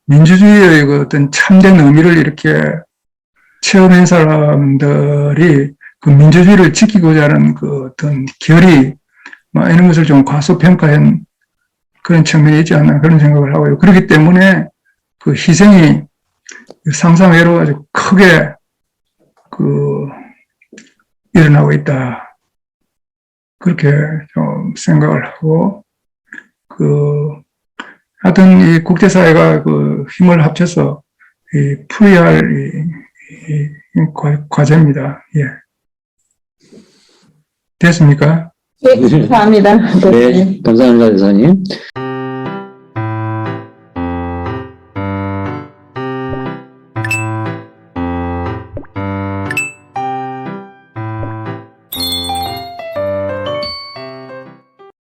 민주주의의 어떤 참된 의미를 이렇게 체험한 사람들이 민주주의를 지키고자 하는 어떤 결의, 이런 것을 좀 과소평가한 그런 측면이 있지 않나 그런 생각을 하고요. 그렇기 때문에 희생이 상상외로 아주 크게 일어나고 있다. 그렇게 좀 생각을 하고, 하여튼 이 국제사회가 힘을 합쳐서 풀어야 할 과제입니다. 예. 됐습니까? 네, 감사합니다. 대사님. 네, 감사합니다, 대사님.